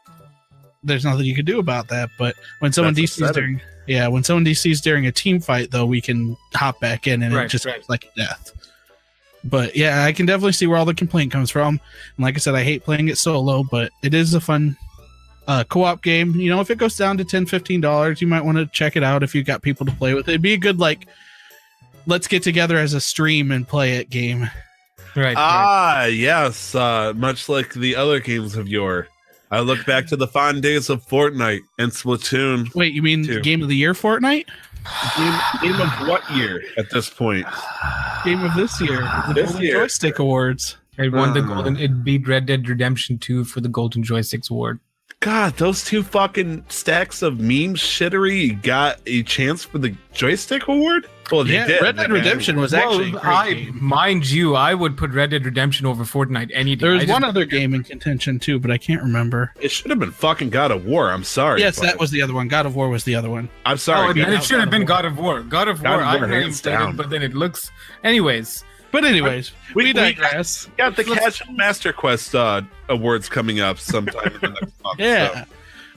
there's nothing you can do about that. But when someone DCs during a team fight, though, we can hop back in and it just feels like death. But yeah, I can definitely see where all the complaint comes from. And like I said, I hate playing it solo, but it is a fun co-op game. You know, if it goes down to $10, $15, you might want to check it out if you've got people to play with. It'd be a good, like, let's get together as a stream and play it game. Yes. Much like the other games of yore. I look back to the fond days of Fortnite and Splatoon. Wait, you mean Game of the Year Fortnite? Game of what year at this point? Game of this year. The Joystick Awards. It won the golden. It beat Red Dead Redemption 2 for the Golden Joysticks award. God, those two fucking stacks of meme shittery got a chance for the joystick award? Well, they did. Red Dead Redemption was actually a great game. Mind you, I would put Red Dead Redemption over Fortnite any day. There was one other game in contention too, but I can't remember. It should have been fucking God of War. I'm sorry. Yes, that was the other one. God of War was the other one. I'm sorry. Oh, it should have been God of War. God of War, I haven't played it, but then it looks... Anyways, we digress. We got the Casual Master Quest awards coming up sometime in the next month. Yeah.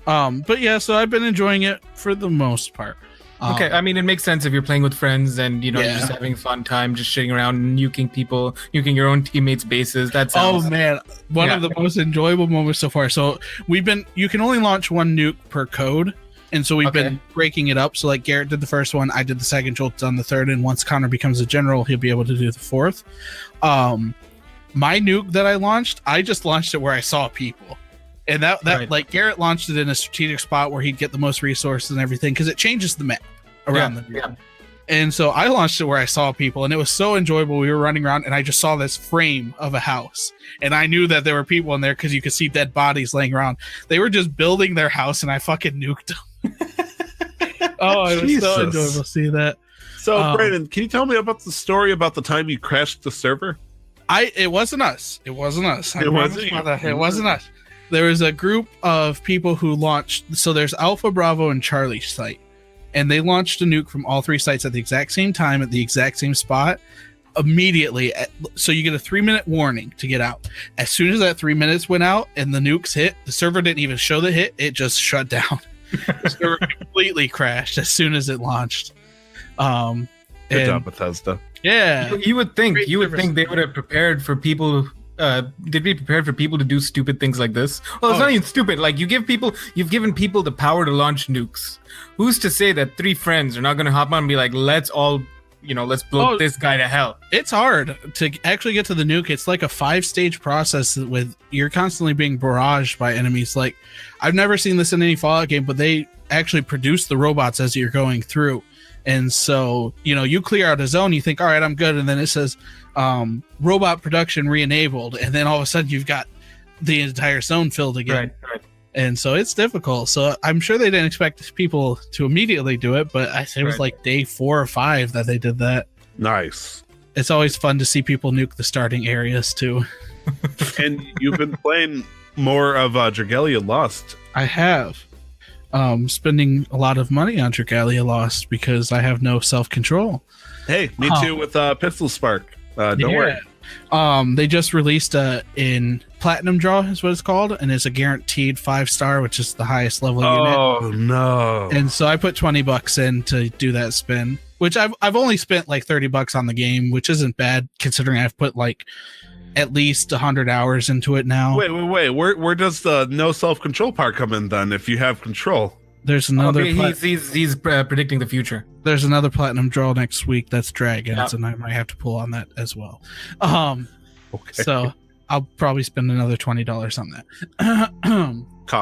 So. So I've been enjoying it for the most part. Okay, I mean, it makes sense if you're playing with friends and, you're just having a fun time, just shitting around and nuking people, nuking your own teammates' bases. That sounds... Oh, man. One of the most enjoyable moments so far. So you can only launch one nuke per code. And so we've been breaking it up. So like Garrett did the first one, I did the second, Jolt's on the third. And once Connor becomes a general, he'll be able to do the fourth. My nuke that I launched, I just launched it where I saw people. And that like Garrett launched it in a strategic spot where he'd get the most resources and everything because it changes the map around the nuke. Yeah. And so I launched it where I saw people, and it was so enjoyable. We were running around, and I just saw this frame of a house, and I knew that there were people in there because you could see dead bodies laying around. They were just building their house, and I fucking nuked them. It was so enjoyable to see that. So, Brandon, can you tell me about the story about the time you crashed the server? It wasn't us. It wasn't us. It wasn't us. There was a group of people who launched. So there's Alpha, Bravo, and Charlie site. And they launched a nuke from all three sites at the exact same time at the exact same spot immediately. So you get a 3-minute warning to get out. As soon as that 3 minutes went out and the nukes hit, the server didn't even show the hit. It just shut down. The server completely crashed as soon as it launched. Good job, Bethesda. Yeah. You would think they would have prepared for people. Did we prepare for people to do stupid things like this? Well, it's not even stupid. Like you've given people the power to launch nukes. Who's to say that 3 friends are not going to hop on and be like, let's all, let's blow this guy to hell? It's hard to actually get to the nuke. It's like a 5-stage process with you're constantly being barraged by enemies. Like I've never seen this in any Fallout game, but they actually produce the robots as you're going through. And so, you clear out a zone, you think, all right, I'm good. And then it says, robot production re-enabled. And then all of a sudden you've got the entire zone filled again. Right. And so it's difficult. So I'm sure they didn't expect people to immediately do it, but it was like day 4 or 5 that they did that. Nice. It's always fun to see people nuke the starting areas too. And you've been playing more of Dragalia Lost. I have. Spending a lot of money on Dragalia Lost because I have no self-control. Hey, me too with Pistol Spark. Don't worry. They just released in Platinum Draw is what it's called, and it's a guaranteed 5-star, which is the highest level unit. Oh no. And so I put $20 in to do that spin, which I've only spent like $30 on the game, which isn't bad considering I've put like at least 100 hours into it now. Wait. Where does the no self-control part come in then if you have control? There's another. He's predicting the future. There's another platinum draw next week. That's Dragons, and I might have to pull on that as well. Okay. So I'll probably spend another $20 on that.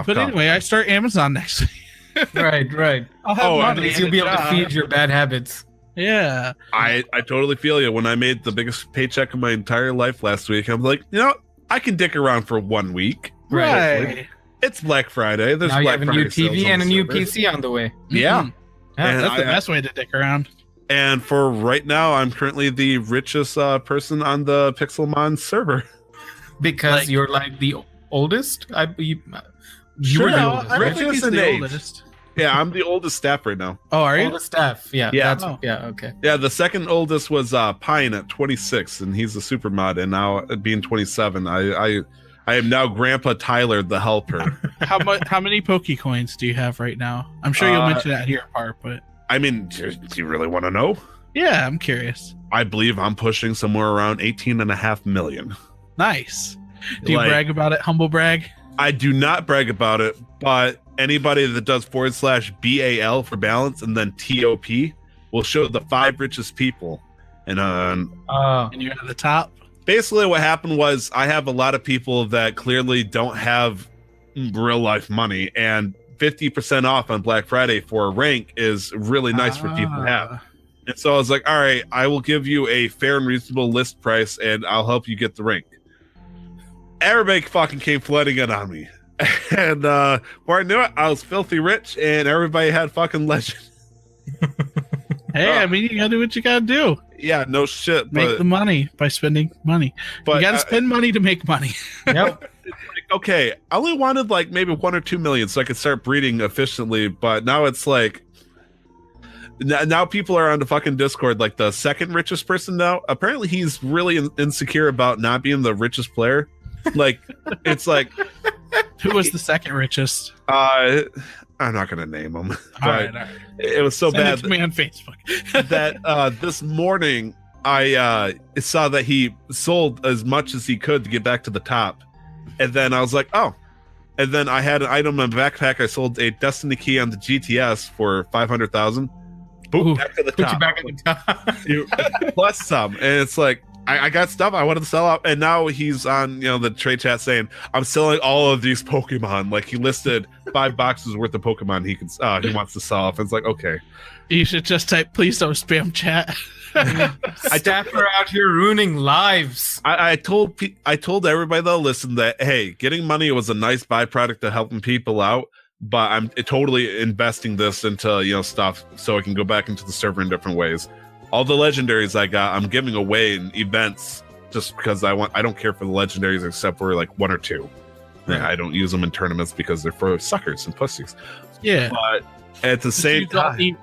But anyway, I start Amazon next week. Right. I'll have money. You'll be able to feed your bad habits. Yeah. I totally feel you. When I made the biggest paycheck of my entire life last week, I'm like, I can dick around for 1 week. Right. It's Black Friday. There's now Black you have a new TV and a new PC on the way. Yeah. Mm-hmm. That's the best way to dick around. And for right now, I'm currently the richest person on the Pixelmon server. Because you're like the oldest? You Sure, were the oldest, right? Richest in age. Yeah, I'm the oldest staff right now. Oh, are you? Oldest staff, yeah. Okay. Yeah, the second oldest was Pine at 26, and he's a super mod. And now being 27, I am now Grandpa Tyler, the helper. How many Pokecoins do you have right now? I'm sure you'll mention that here part, but I mean, do you really want to know? Yeah, I'm curious. I believe I'm pushing somewhere around 18.5 million. Nice. Do you brag about it? Humble brag? I do not brag about it, but anybody that does /BAL for balance and then TOP will show the 5 richest people. And you're at the top? Basically what happened was I have a lot of people that clearly don't have real life money, and 50% off on Black Friday for a rank is really nice for people to have. And so I was like, all right, I will give you a fair and reasonable list price and I'll help you get the rank. everybody fucking came flooding in on me. And before I knew it, I was filthy rich and everybody had fucking legend. Hey, I mean, you gotta do what you gotta do. Yeah, no shit. Make the money by spending money. But you gotta spend money to make money. Yep. Okay, I only wanted like maybe 1 or 2 million so I could start breeding efficiently, but now it's like now people are on the fucking Discord like the second richest person now. Apparently he's really insecure about not being the richest player. Like it's like who was the second richest? I'm not gonna name him. All right. It was so bad. It to me on Facebook. that this morning I saw that he sold as much as he could to get back to the top. And then I was like, oh. And then I had an item in my backpack. I sold a Destiny key on the GTS for 500,000. Boom, back to the top. You back at the top. Plus some. And it's like, I got stuff I wanted to sell up. And now he's on, the trade chat saying, I'm selling all of these Pokemon. Like he listed 5 boxes worth of Pokemon he wants to sell off. And it's like, okay. You should just type, please don't spam chat. Staff are out here ruining lives. I told everybody though, listen, that hey, getting money was a nice byproduct of helping people out, but I'm totally investing this into stuff so I can go back into the server in different ways. All the legendaries I got, I'm giving away in events just because I don't care for the legendaries except for like 1 or 2. Right. I don't use them in tournaments because they're for suckers and pussies. Yeah, but at the same time.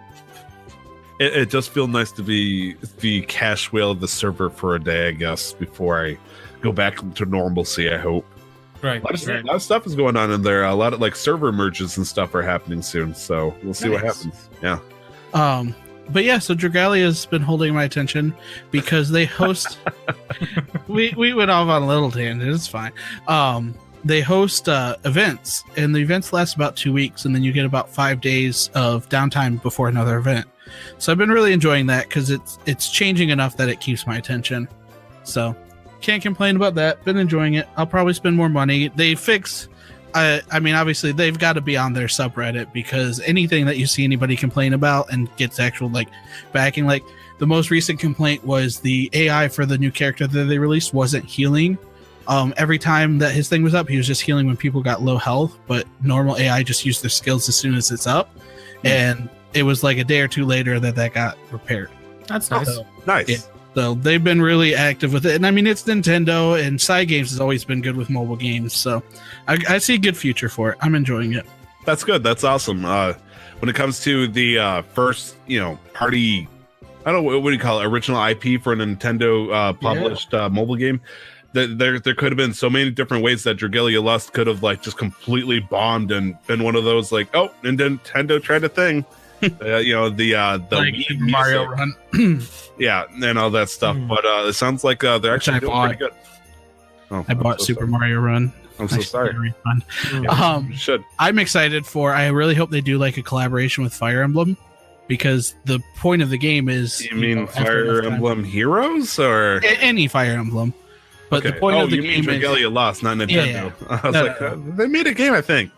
It just feels nice to be the cash whale of the server for a day, I guess, before I go back to normalcy, I hope. Right. A lot of stuff is going on in there. A lot of like server merges and stuff are happening soon, so we'll see what happens. Yeah. But yeah, so Dragalia has been holding my attention because they host we went off on a little tangent, it's fine. They host events, and the events last about 2 weeks, and then you get about 5 days of downtime before another event. So I've been really enjoying that because it's changing enough that it keeps my attention. So can't complain about that. Been enjoying it. I'll probably spend more money. They fix. I mean, obviously they've got to be on their subreddit because anything that you see anybody complain about and gets actual like backing, like the most recent complaint was the AI for the new character that they released wasn't healing. Every time that his thing was up, he was just healing when people got low health, but normal AI just used their skills as soon as it's up. And it was like a day or two later that got repaired. That's nice. So, nice. Yeah, so they've been really active with it. And I mean, it's Nintendo, and Side Games has always been good with mobile games. So I see a good future for it. I'm enjoying it. That's good. That's awesome. When it comes to the first, party, I don't know, what do you call it? Original IP for a Nintendo published mobile game. There could have been so many different ways that Dragalia Lust could have like just completely bombed and been one of those like, oh, Nintendo tried a thing. The like Mario Run. Yeah, and all that stuff. But it sounds like they're actually doing pretty good. Oh, I bought Super Mario Run. I'm so sorry. Very fun. Should. I'm excited for. I really hope they do like a collaboration with Fire Emblem, because the point of the game is. You mean Fire Emblem Heroes or any Fire Emblem? But the point of the game is Dragalia Lost, not Nintendo. Yeah. I was they made a game, I think.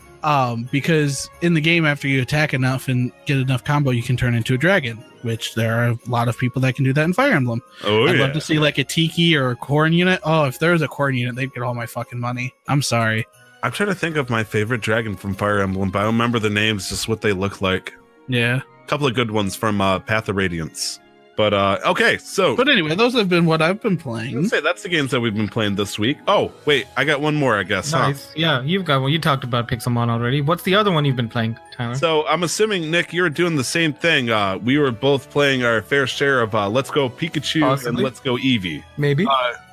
Because in the game, after you attack enough and get enough combo, you can turn into a dragon, which there are a lot of people that can do that in Fire Emblem. I'd love to see like a Tiki or a Corn unit. Oh, if there was a Corn unit, they'd get all my fucking money. I'm sorry. I'm trying to think of my favorite dragon from Fire Emblem, but I don't remember the names, just what they look like. Yeah. A couple of good ones from Path of Radiance. But okay, so. But anyway, those have been what I've been playing. Let's say that's the games that we've been playing this week. Oh, wait, I got one more, I guess. Nice. Huh? Yeah, you've got one. You talked about Pixelmon already. What's the other one you've been playing, Tyler? So I'm assuming, Nick, you're doing the same thing. We were both playing our fair share of Let's Go Pikachu and Let's Go Eevee. Maybe.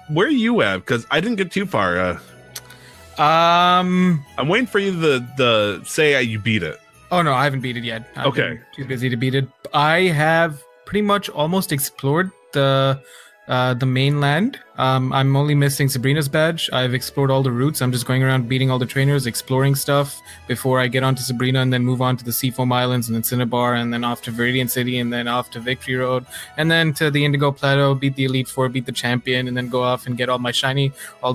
Where are you at? Because I didn't get too far. I'm waiting for you to say you beat it. Oh, no, I haven't beat it yet. I've been too busy to beat it. I have pretty much almost explored the mainland. I'm only missing Sabrina's badge. I've explored all the routes. I'm just going around beating all the trainers, exploring stuff before I get onto Sabrina, and then move on to the Seafoam Islands and then Cinnabar, and then off to Viridian City, and then off to Victory Road, and then to the Indigo Plateau, beat the Elite Four, beat the champion, and then go off and get all the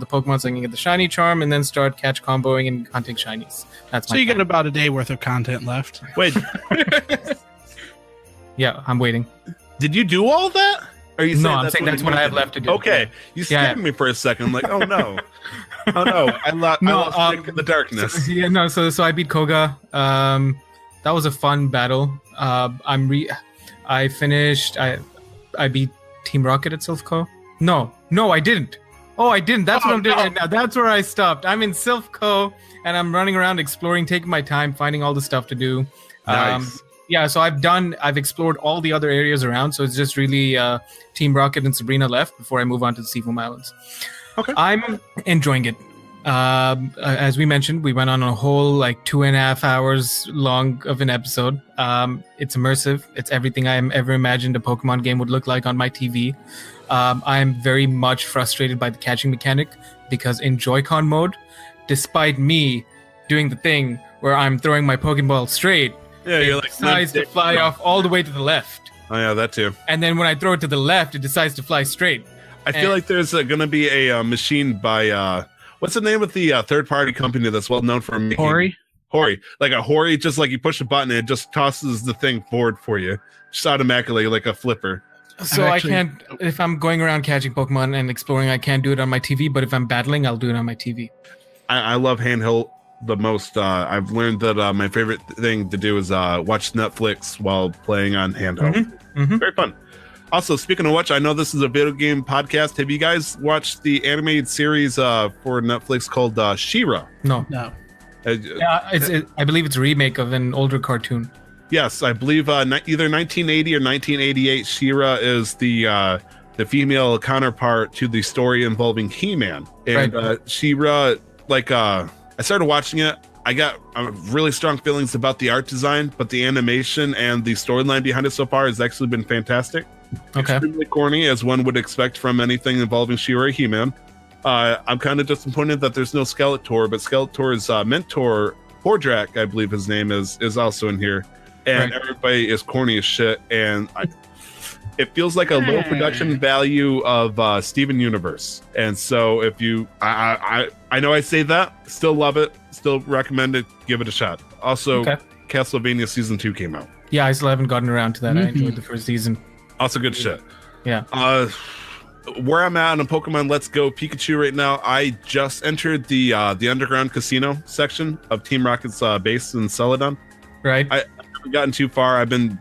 Pokemon so I can get the shiny charm, and then start catch comboing and hunting shinies. That's my So you got about a day worth of content left. Wait. Yeah, I'm waiting. Did you do all that? Are you No, I'm saying that's what I have left to do. Okay, you scared me for a second. I'm like, oh no, oh no, I lost Nick in the darkness. So I beat Koga. That was a fun battle. I finished. I beat Team Rocket at Silph Co. No, I didn't. Oh, I didn't. That's what I'm doing right now. That's where I stopped. I'm in Silph Co. and I'm running around exploring, taking my time, finding all the stuff to do. Nice. Yeah, so I've explored all the other areas around, so it's just really Team Rocket and Sabrina left before I move on to the Seafoam Islands. Okay. I'm enjoying it. As we mentioned, we went on a whole 2.5 hours long of an episode. It's immersive. It's everything I ever imagined a Pokemon game would look like on my TV. I am very much frustrated by the catching mechanic because in Joy-Con mode, despite me doing the thing where I'm throwing my Pokeball straight, it decides to fly off all the way to the left. Oh yeah, that too. And then when I throw it to the left, it decides to fly straight. I feel like there's going to be a machine by what's the name of the third-party company that's well known for making Hori, like a Hori, just like you push a button and it just tosses the thing forward for you, just automatically like a flipper. So I can't, if I'm going around catching Pokemon and exploring, I can't do it on my TV. But if I'm battling, I'll do it on my TV. I love handheld the most. I've learned that my favorite thing to do is watch Netflix while playing on handheld. Mm-hmm. Very fun. Also, speaking of which, I know this is a video game podcast. Have you guys watched the animated series for Netflix called She-Ra? No. I believe it's a remake of an older cartoon. Yes, I believe either 1980 or 1988. She-Ra is the female counterpart to the story involving He-Man. And She-Ra, I started watching it. I got really strong feelings about the art design, but the animation and the storyline behind it so far has actually been fantastic. Okay. Extremely corny, as one would expect from anything involving She-Ra or He-Man. I'm kind of disappointed that there's no Skeletor, but Skeletor's mentor, Hordrak, I believe his name is also in here. And everybody is corny as shit. And it feels like a low production value of Steven Universe. And so if you, I know I say that, still love it, still recommend it, give it a shot. Also, Castlevania Season 2 came out. Yeah, I still haven't gotten around to that. I enjoyed the first season. Also good shit. Yeah. Where I'm at on Pokemon Let's Go Pikachu right now, I just entered the underground casino section of Team Rocket's base in Celadon. Right. I haven't gotten too far. I've been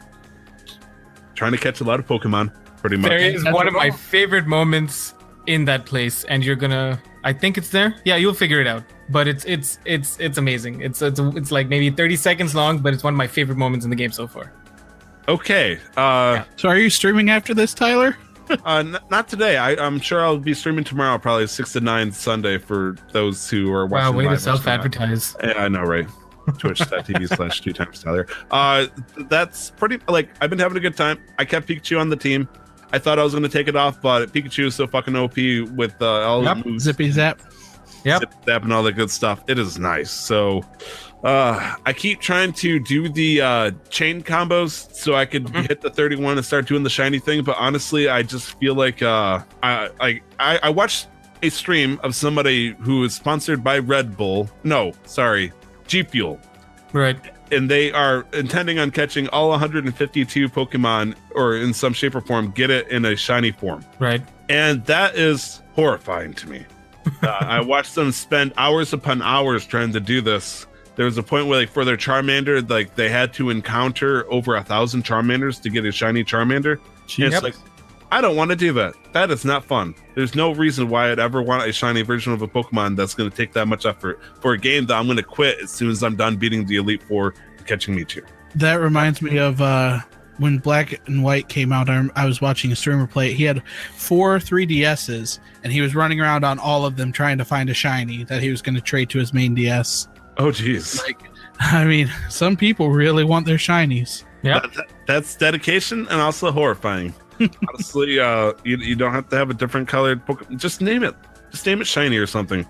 trying to catch a lot of Pokemon, pretty much. There is one of my favorite moments in that place, and you're gonna, I think it's there. Yeah, you'll figure it out. But it's amazing. It's like maybe 30 seconds long, but it's one of my favorite moments in the game so far. Okay. So are you streaming after this, Tyler? Not today. I'm sure I'll be streaming tomorrow, probably 6 to 9 Sunday for those who are watching. Wow, way to self-advertise. Yeah, I know, right? Twitch.tv/2times Tyler. That's pretty, I've been having a good time. I kept Pikachu on the team. I thought I was going to take it off, but Pikachu is so fucking OP with all the moves. Zippy Zap. Yep. Zip Zap and all that good stuff. It is nice. So I keep trying to do the chain combos so I could hit the 31 and start doing the shiny thing, but honestly, I just feel like I watched a stream of somebody who is sponsored by Red Bull. No, sorry, G Fuel. Right. And they are intending on catching all 152 Pokemon, or in some shape or form, get it in a shiny form. Right. And that is horrifying to me. I watched them spend hours upon hours trying to do this. There was a point where, for their Charmander, they had to encounter over 1,000 Charmanders to get a shiny Charmander. And it's I don't want to do that. That is not fun. There's no reason why I'd ever want a shiny version of a Pokemon that's going to take that much effort for a game that I'm going to quit as soon as I'm done beating the Elite Four and catching Mewtwo. That reminds me of when Black and White came out. I was watching a streamer play it. He had 4 3DSs, and he was running around on all of them trying to find a shiny that he was going to trade to his main DS. Oh, geez. I mean, some people really want their shinies. Yeah, that's dedication and also horrifying. Honestly, you don't have to have a different colored Pokemon. Just name it. Just name it shiny or something.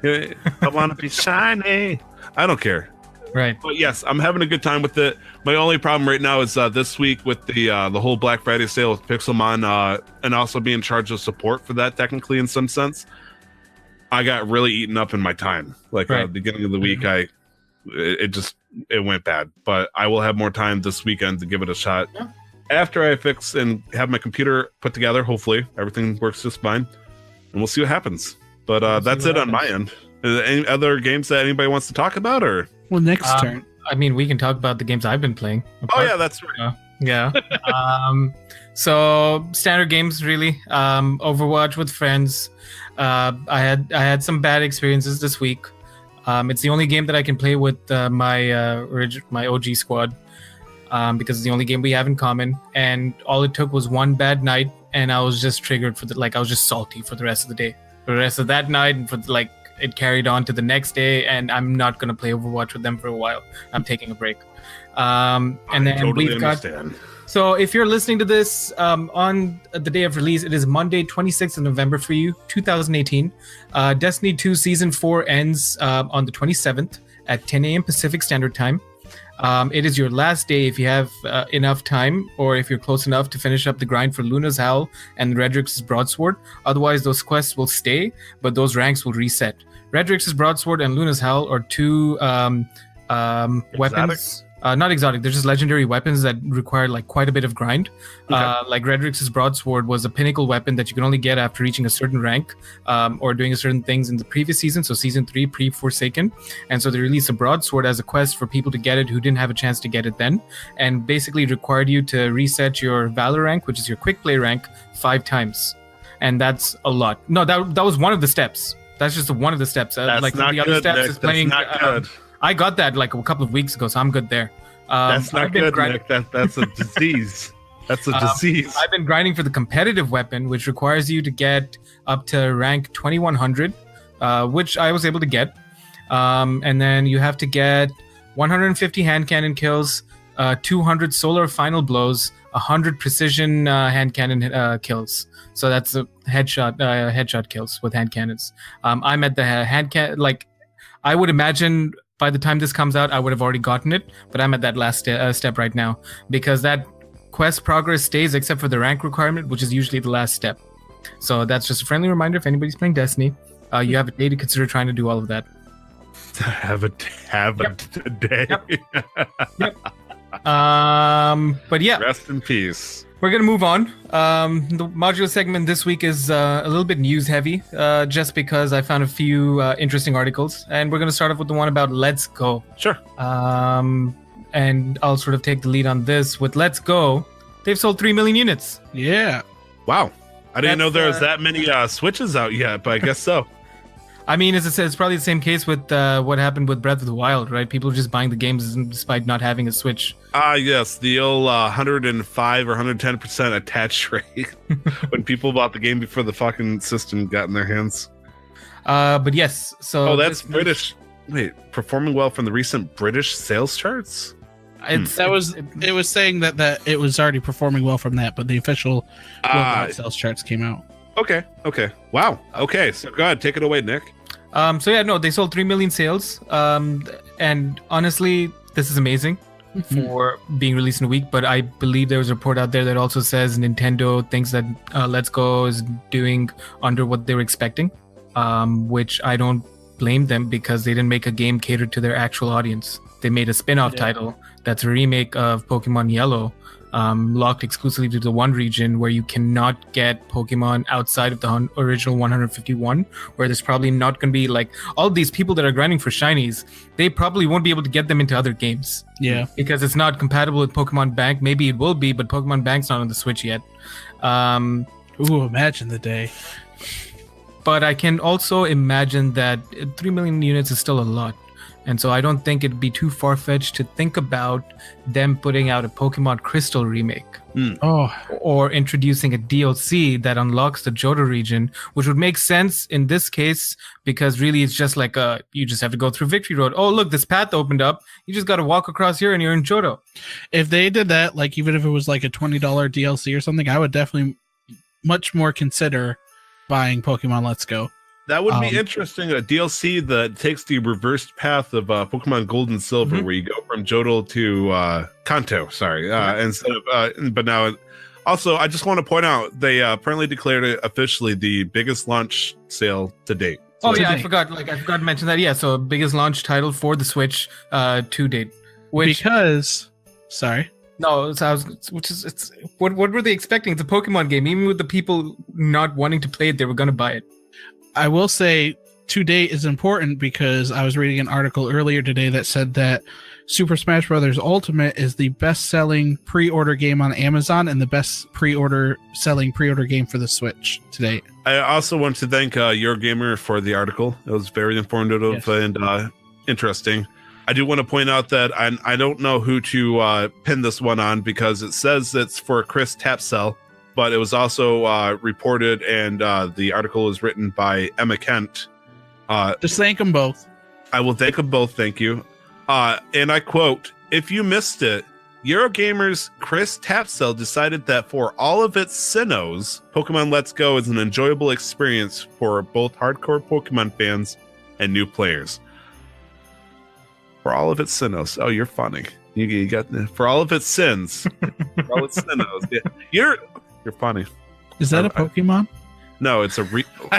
I want to be shiny. I don't care. Right. But yes, I'm having a good time with it. My only problem right now is this week with the whole Black Friday sale with Pixelmon and also being in charge of support for that, technically, in some sense. I got really eaten up in my time. At the beginning of the week, it went bad. But I will have more time this weekend to give it a shot. Yeah. after I fix and have my computer put together, hopefully everything works just fine, and we'll see what happens. But that's it on my end. Is there any other games that anybody wants to talk about, or? Well, next turn. I mean, we can talk about the games I've been playing. Oh yeah, that's right. Yeah. So standard games, really. Overwatch with friends. I had some bad experiences this week. It's the only game that I can play with my OG squad, because it's the only game we have in common. And all it took was one bad night, and I was just triggered I was just salty for the rest of the day. For the rest of that night, and it carried on to the next day, and I'm not gonna play Overwatch with them for a while. I'm taking a break. And then totally understand. So if you're listening to this on the day of release, it is Monday, 26th of November for you, 2018. Destiny 2 Season 4 ends on the 27th at 10 a.m. Pacific Standard Time. It is your last day if you have enough time, or if you're close enough to finish up the grind for Luna's Howl and Redrix's Broadsword. Otherwise, those quests will stay, but those ranks will reset. Redrix's Broadsword and Luna's Howl are two weapons. Not exotic, they're just legendary weapons that require quite a bit of grind. Okay. Redrix's Broadsword was a pinnacle weapon that you can only get after reaching a certain rank, or doing certain things in the previous season, so season 3 pre-Forsaken. And so they released a Broadsword as a quest for people to get it who didn't have a chance to get it then, and basically required you to reset your Valor rank, which is your quick play rank, 5 times. And that's a lot. No, that was one of the steps. That's just one of the steps. That's not the other good, steps Nick. is playing. That's not good. I got that a couple of weeks ago, so I'm good there. That's not good, Nick. That's a disease. That's a disease. I've been grinding for the competitive weapon, which requires you to get up to rank 2100, which I was able to get. And then you have to get 150 hand cannon kills, 200 solar final blows, 100 precision hand cannon kills. So that's a headshot kills with hand cannons. I'm at the hand cannon. I would imagine by the time this comes out, I would have already gotten it, but I'm at that last step right now, because that quest progress stays except for the rank requirement, which is usually the last step. So that's just a friendly reminder if anybody's playing Destiny, you have a day to consider trying to do all of that. Have a day. Yep. But yeah. Rest in peace. We're going to move on. The modular segment this week is a little bit news heavy, just because I found a few interesting articles. And we're going to start off with the one about Let's Go. Sure. And I'll sort of take the lead on this. With Let's Go, they've sold 3 million units. Yeah. Wow. I didn't know there was that many Switches out yet, but I guess so. I mean, as I said, it's probably the same case with what happened with Breath of the Wild, right? People are just buying the games despite not having a Switch. Yes, the old 105 or 110% attach rate when people bought the game before the fucking system got in their hands. But yes, so... Oh, that's British. Wait, performing well from the recent British sales charts? It was saying that it was already performing well from that, but the official sales charts came out. Okay. Wow. Okay, so go ahead, take it away, Nick. They sold 3 million sales. And honestly, this is amazing for being released in a week. But I believe there was a report out there that also says Nintendo thinks that Let's Go is doing under what they were expecting, which I don't blame them, because they didn't make a game catered to their actual audience. They made a spin-off title that's a remake of Pokemon Yellow, locked exclusively to the one region where you cannot get Pokemon outside of the original 151, where there's probably not going to be all these people that are grinding for shinies, they probably won't be able to get them into other games. Yeah. Because it's not compatible with Pokemon Bank. Maybe it will be, but Pokemon Bank's not on the Switch yet. Ooh, imagine the day. But I can also imagine that 3 million units is still a lot. And so I don't think it'd be too far-fetched to think about them putting out a Pokemon Crystal remake. Or introducing a DLC that unlocks the Johto region, which would make sense in this case, because really it's just you just have to go through Victory Road. Oh, look, this path opened up. You just got to walk across here and you're in Johto. If they did that, even if it was a $20 DLC or something, I would definitely much more consider buying Pokemon Let's Go. That would be interesting. A DLC that takes the reversed path of Pokemon Gold and Silver, where you go from Johto to Kanto. Sorry, instead of. But now, also, I just want to point out they apparently declared it officially the biggest launch sale to date. I forgot to mention that. Yeah, so biggest launch title for the Switch to date. Because, sorry. No, so what were they expecting? It's a Pokemon game. Even with the people not wanting to play it, they were going to buy it. I will say to date is important because I was reading an article earlier today that said that Super Smash Bros. Ultimate is the best-selling pre-order game on Amazon and the best selling pre-order game for the Switch to date. I also want to thank Eurogamer for the article. It was very informative and interesting. I do want to point out that I don't know who to pin this one on because it says it's for Chris Tapsell, but it was also reported and the article is written by Emma Kent. Just thank them both. I will thank them both. Thank you. And I quote, "If you missed it, Eurogamer's Chris Tapsell decided that for all of its Sinnohs, Pokemon Let's Go is an enjoyable experience for both hardcore Pokemon fans and new players." For all of its Sinnohs. Oh, you're funny. You got for all of its sins. For all its Sinnohs. Yeah. You're funny. Is that a Pokemon? No, it's a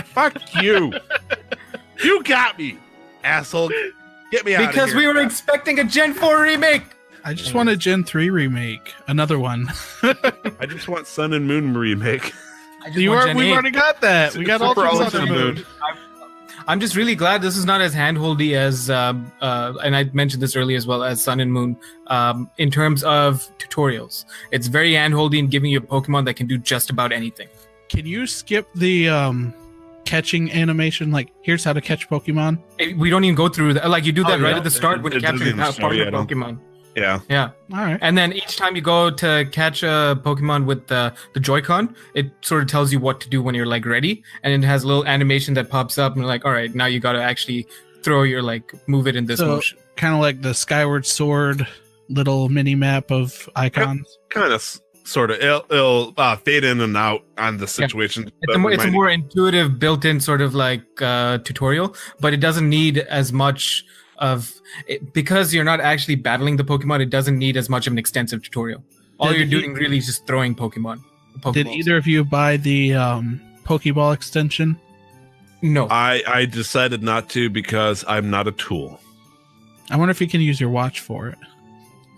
fuck you. You got me, asshole. Get me out of here. Because we were expecting a Gen 4 remake. I just want a Gen 3 remake. Another one. I just want Sun and Moon remake. We've already got that. We got all Super Sun and Moon. I'm just really glad this is not as handholdy as, and I mentioned this earlier as well, as Sun and Moon, in terms of tutorials. It's very handholdy in giving you a Pokemon that can do just about anything. Can you skip the catching animation? Like, here's how to catch Pokemon. We don't even go through that. Like, you do that right at the start when you capture your Pokemon. Yeah. Yeah. All right. And then each time you go to catch a Pokemon with the Joy-Con, it sort of tells you what to do when you're like ready, and it has a little animation that pops up, and you're like, all right, now you got to actually throw your move it in this motion. Kind of like the Skyward Sword little mini map of icons. Kind of, sort of. It'll fade in and out on the situation. Yeah. It's a more intuitive, built-in sort of tutorial, but it doesn't need as much of it, because you're not actually battling the Pokemon. It doesn't need as much of an extensive tutorial. All you're doing really is just throwing Pokeballs. Did either of you buy the Pokeball extension? No. I decided not to because I'm not a tool. I wonder if you can use your watch for it.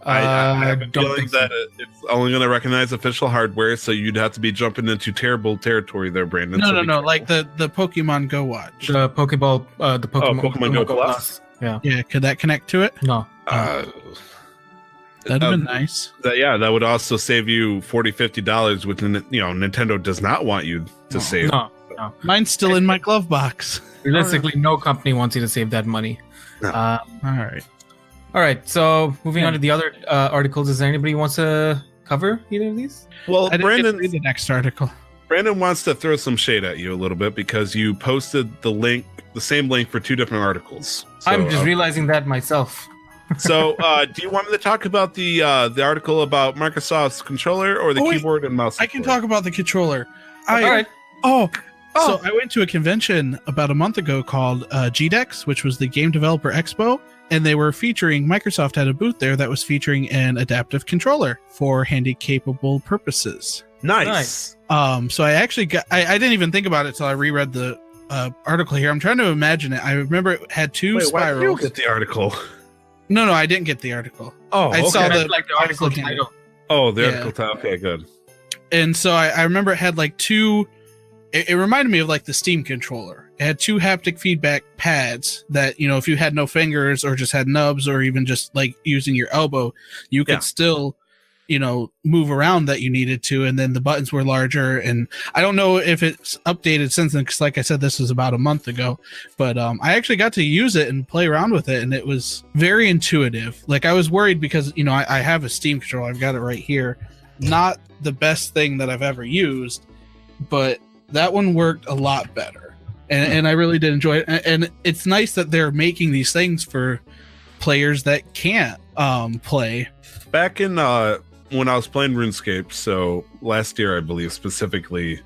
I have a feeling that it's only going to recognize official hardware, so you'd have to be jumping into terrible territory there, Brandon. No, like the Pokemon Go watch. The Pokeball, the Pokemon Go Plus? Yeah. Could that connect to it? No. That'd have been nice. That would also save you $40-$50, which Nintendo does not want you to save. No. Mine's still in my glove box. Realistically, no company wants you to save that money. No. All right. So moving on to the other articles, is there anybody who wants to cover either of these? Well, I didn't get to read the next article. Brandon wants to throw some shade at you a little bit because you posted the same link for two different articles. So, I'm just realizing that myself. So, do you want me to talk about the article about Microsoft's controller or the keyboard and mouse? I can talk about the controller. All right. So I went to a convention about a month ago called GDEX, which was the Game Developer Expo, and they were featuring, Microsoft had a booth there that was featuring an adaptive controller for handy-capable purposes. Nice. So I actually I didn't even think about it until I reread the article here. I'm trying to imagine it. I remember it had two spirals. Why did you get the article? No, I didn't get the article. Oh, I saw the article title. Oh, the article title. Okay, good. And so I remember it had two. It reminded me of the Steam controller. It had two haptic feedback pads that, if you had no fingers or just had nubs or even just using your elbow, you could still, move around that you needed to. And then the buttons were larger. And I don't know if it's updated since then, because like I said, this was about a month ago. But I actually got to use it and play around with it. And it was very intuitive. I was worried because, I have a Steam controller. I've got it right here. Not the best thing that I've ever used, but that one worked a lot better, and I really did enjoy it. And it's nice that they're making these things for players that can't play. Back in when I was playing RuneScape, so last year I believe specifically,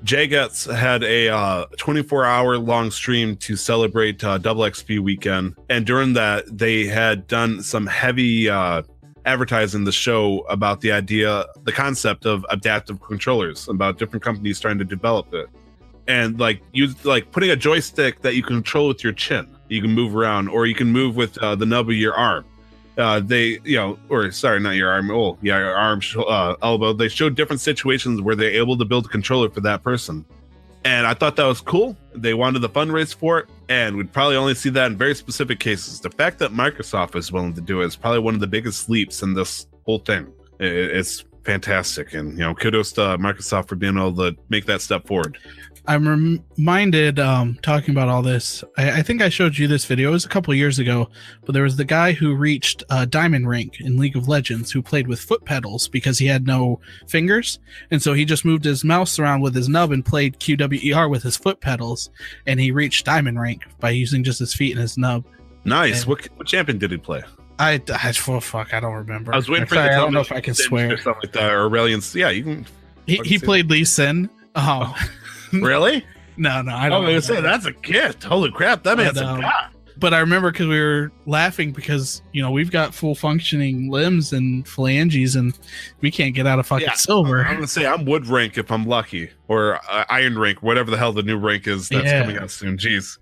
Jagex had a 24-hour long stream to celebrate Double XP weekend, and during that they had done some heavy advertising the show about the concept of adaptive controllers, about different companies trying to develop it, and putting a joystick that you control with your chin, you can move around, or you can move with the nub of your arm. they, or sorry, not your arm. Oh, yeah, your arm, elbow. They showed different situations where they're able to build a controller for that person. And I thought that was cool. They wanted to fundraise for it, and we'd probably only see that in very specific cases. The fact that Microsoft is willing to do it is probably one of the biggest leaps in this whole thing. It's fantastic, and kudos to Microsoft for being able to make that step forward. I'm reminded, talking about all this, I think I showed you this video. It was a couple of years ago, but there was the guy who reached Diamond Rank in League of Legends who played with foot pedals because he had no fingers. And so he just moved his mouse around with his nub and played QWER with his foot pedals. And he reached Diamond Rank by using just his feet and his nub. Nice. And what champion did he play? I don't remember. I was waiting for I you to tell don't know me if I can Sin swear. or something like that, or Aurelian's. Yeah, you can. He played Lee Sin. Really? No, I I don't. was going to say that's a gift. Holy crap, that man's a god. But I remember because we were laughing because we've got full functioning limbs and phalanges, and we can't get out of fucking silver. I'm going to say I'm wood rank if I'm lucky, or iron rank, whatever the hell the new rank is that's coming out soon. Jeez.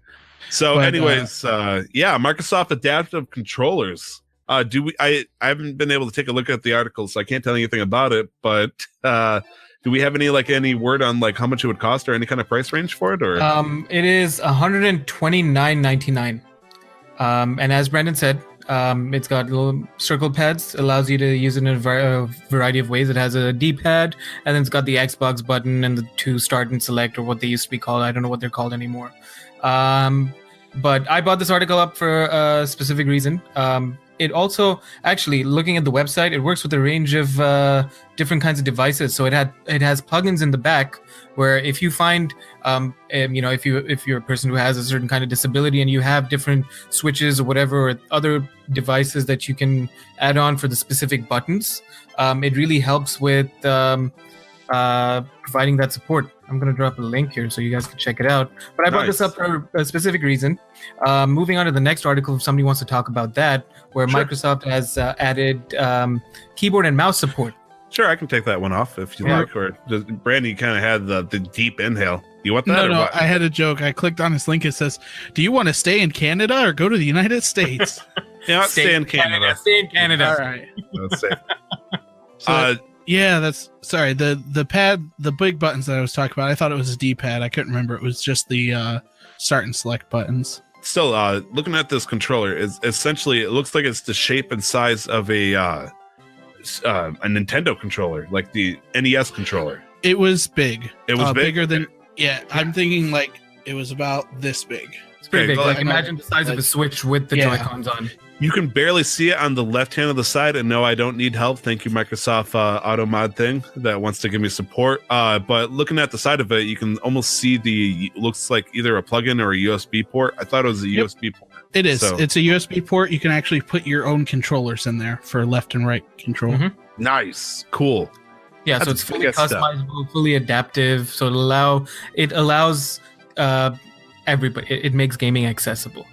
So, but, anyways, Microsoft Adaptive Controllers. I haven't been able to take a look at the article, so I can't tell you anything about it. But do we have any word on how much it would cost or any kind of price range for it? Or it is $129.99. And as Brandon said, it's got little circle pads, allows you to use it in a variety of ways. It has a D-pad, and then it's got the Xbox button and the to start and select, or what they used to be called. I don't know what they're called anymore. But I bought this article up for a specific reason. It also, actually, looking at the website, it works with a range of different kinds of devices. So it has plugins in the back where if you find, if you're a person who has a certain kind of disability and you have different switches or whatever, or other devices that you can add on for the specific buttons, it really helps with providing that support. I'm going to drop a link here so you guys can check it out. But I brought this up for a specific reason. Moving on to the next article, if somebody wants to talk about that, where Microsoft has added keyboard and mouse support. Sure, I can take that one off if you like. Or Brandy kind of had the deep inhale. You want that? No, I had a joke. I clicked on this link. It says, "Do you want to stay in Canada or go to the United States?" Stay in Canada. Stay in Canada. All right. That's safe. Yeah, that's sorry. The pad, the big buttons that I was talking about, I thought it was a D-pad. I couldn't remember. It was just the start and select buttons. Still, looking at this controller, is essentially it looks like it's the shape and size of a Nintendo controller, like the NES controller. It was big. It was bigger than. Yeah, I'm thinking it was about this big. It's pretty big. Imagine the size of a Switch with the Joy-Cons on. You can barely see it on the left hand of the side, and no, I don't need help. Thank you, Microsoft Auto Mod thing that wants to give me support. But looking at the side of it, you can almost see looks like either a plug-in or a USB port. I thought it was a USB port. It is. So. It's a USB port. You can actually put your own controllers in there for left and right control. Mm-hmm. Nice. Cool. Yeah, so it's fully customizable, fully adaptive. So it allows everybody. It makes gaming accessible.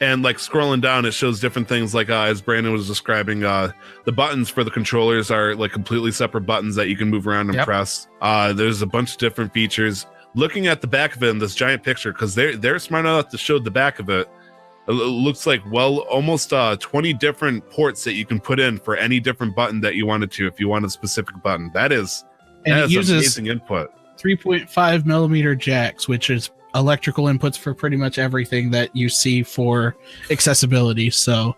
And scrolling down, it shows different things as Brandon was describing, the buttons for the controllers are completely separate buttons that you can move around and press. There's a bunch of different features. Looking at the back of it in this giant picture, because they're smart enough to show the back of it, it looks like almost 20 different ports that you can put in for any different button that you wanted to, if you want a specific button. That is amazing input. 3.5 millimeter jacks, which is electrical inputs for pretty much everything that you see for accessibility. So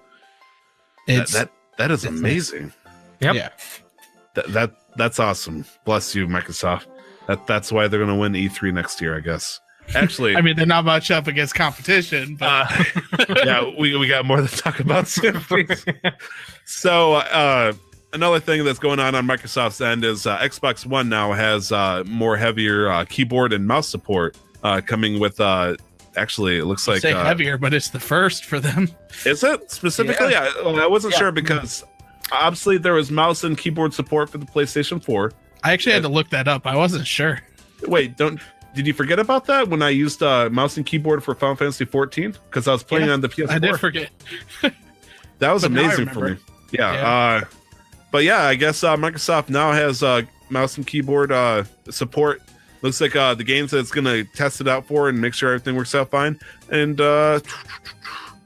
that is amazing. Yep. Yeah. That's awesome. Bless you, Microsoft. That's why they're going to win E3 next year, I guess. Actually, I mean, they're not much up against competition, but yeah, we got more to talk about soon. So another thing that's going on Microsoft's end is Xbox One now has more heavier keyboard and mouse support. Coming with actually, it looks like heavier, but it's the first for them. Is it specifically? Yeah. I wasn't sure because obviously there was mouse and keyboard support for the PlayStation 4. I actually had to look that up. I wasn't sure. Wait, did you forget about that when I used mouse and keyboard for Final Fantasy 14? Because I was playing on the PS4. I did forget. That was amazing for me. Yeah. But yeah, I guess Microsoft now has mouse and keyboard support. Looks like the games that it's going to test it out for and make sure everything works out fine. And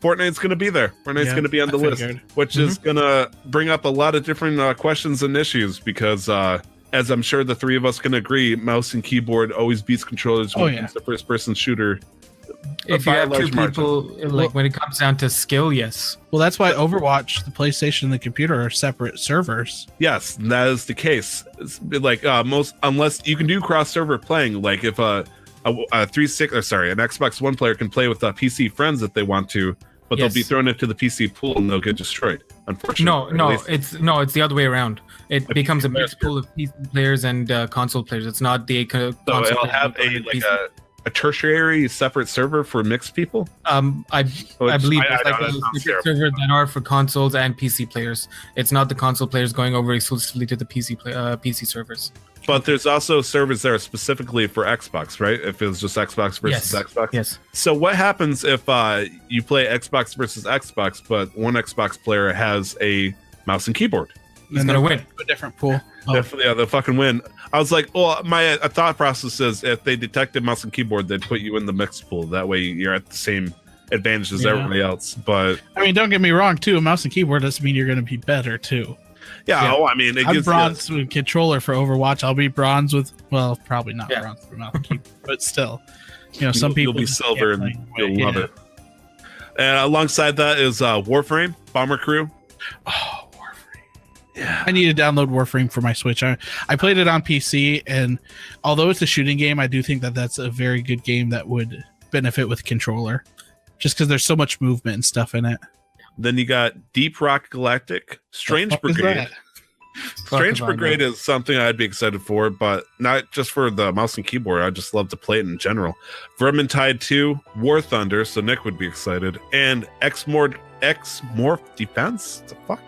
Fortnite's going to be there. Fortnite's going to be on the list, which is going to bring up a lot of different questions and issues because, as I'm sure the three of us can agree, mouse and keyboard always beats controllers when it comes to first-person shooter. If you have two people, like when it comes down to skill, yes. Well, that's why Overwatch, the PlayStation, and the computer are separate servers. Yes, that is the case. It's like unless you can do cross-server playing, like if an Xbox One player can play with PC friends if they want to, but they'll be thrown into the PC pool and they'll get destroyed. Unfortunately, it's the other way around. It becomes a mixed pool of PC players and console players. It's not the console. So it'll have a tertiary separate server for mixed people. I believe it's like a secret server that are for consoles and PC players. It's not the console players going over exclusively to the PC servers. But there's also servers that are specifically for Xbox, right? If it was just Xbox versus Xbox. Yes. So what happens if you play Xbox versus Xbox, but one Xbox player has a mouse and keyboard? He's gonna win. A different pool. They'll fucking win. I was like, well, my thought process is if they detected mouse and keyboard, they'd put you in the mixed pool. That way you're at the same advantage as everybody else. But I mean, don't get me wrong, too. A mouse and keyboard doesn't mean you're going to be better, too. Yeah. Oh, I mean, I'm bronze with controller for Overwatch. I'll be bronze with, well, probably not bronze for mouse and keyboard, but still, some people you'll be silver and you'll love it. And alongside that is Warframe, Bomber Crew. Oh, Warframe. Yeah. I need to download Warframe for my Switch. I played it on PC, and although it's a shooting game, I do think that that's a very good game that would benefit with controller, just because there's so much movement and stuff in it. Then you got Deep Rock Galactic, Strange Brigade. Strange Brigade is something I'd be excited for, but not just for the mouse and keyboard. I just love to play it in general. Vermintide 2, War Thunder, so Nick would be excited, and X-Morph Defense. What the fuck?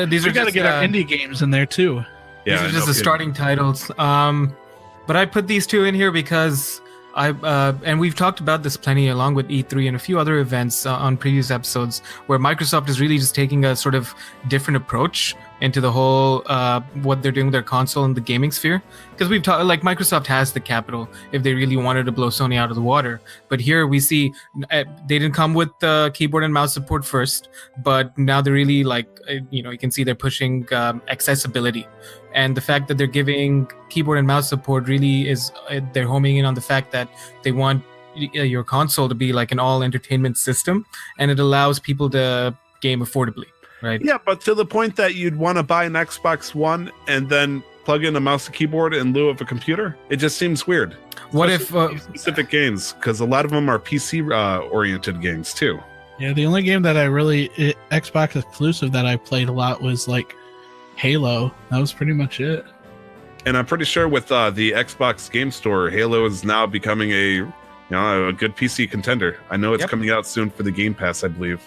These are got to get our indie games in there too. Yeah, these are just the starting titles. But I put these two in here because and we've talked about this plenty along with E3 and a few other events on previous episodes where Microsoft is really just taking a sort of different approach into the whole what they're doing with their console in the gaming sphere. Because we've talked, like, Microsoft has the capital if they really wanted to blow Sony out of the water. But here we see they didn't come with the keyboard and mouse support first, but now they're really you can see they're pushing accessibility. And the fact that they're giving keyboard and mouse support really is they're homing in on the fact that they want your console to be like an all entertainment system, and it allows people to game affordably, right? Yeah, but to the point that you'd want to buy an Xbox One and then plug in a mouse and keyboard in lieu of a computer, it just seems weird. What if specific games? Because a lot of them are PC oriented games too. Yeah, the only game that Xbox exclusive that I played a lot was like Halo. That was pretty much it. And I'm pretty sure with the Xbox Game Store, Halo is now becoming a good PC contender. I know it's coming out soon for the Game Pass, I believe.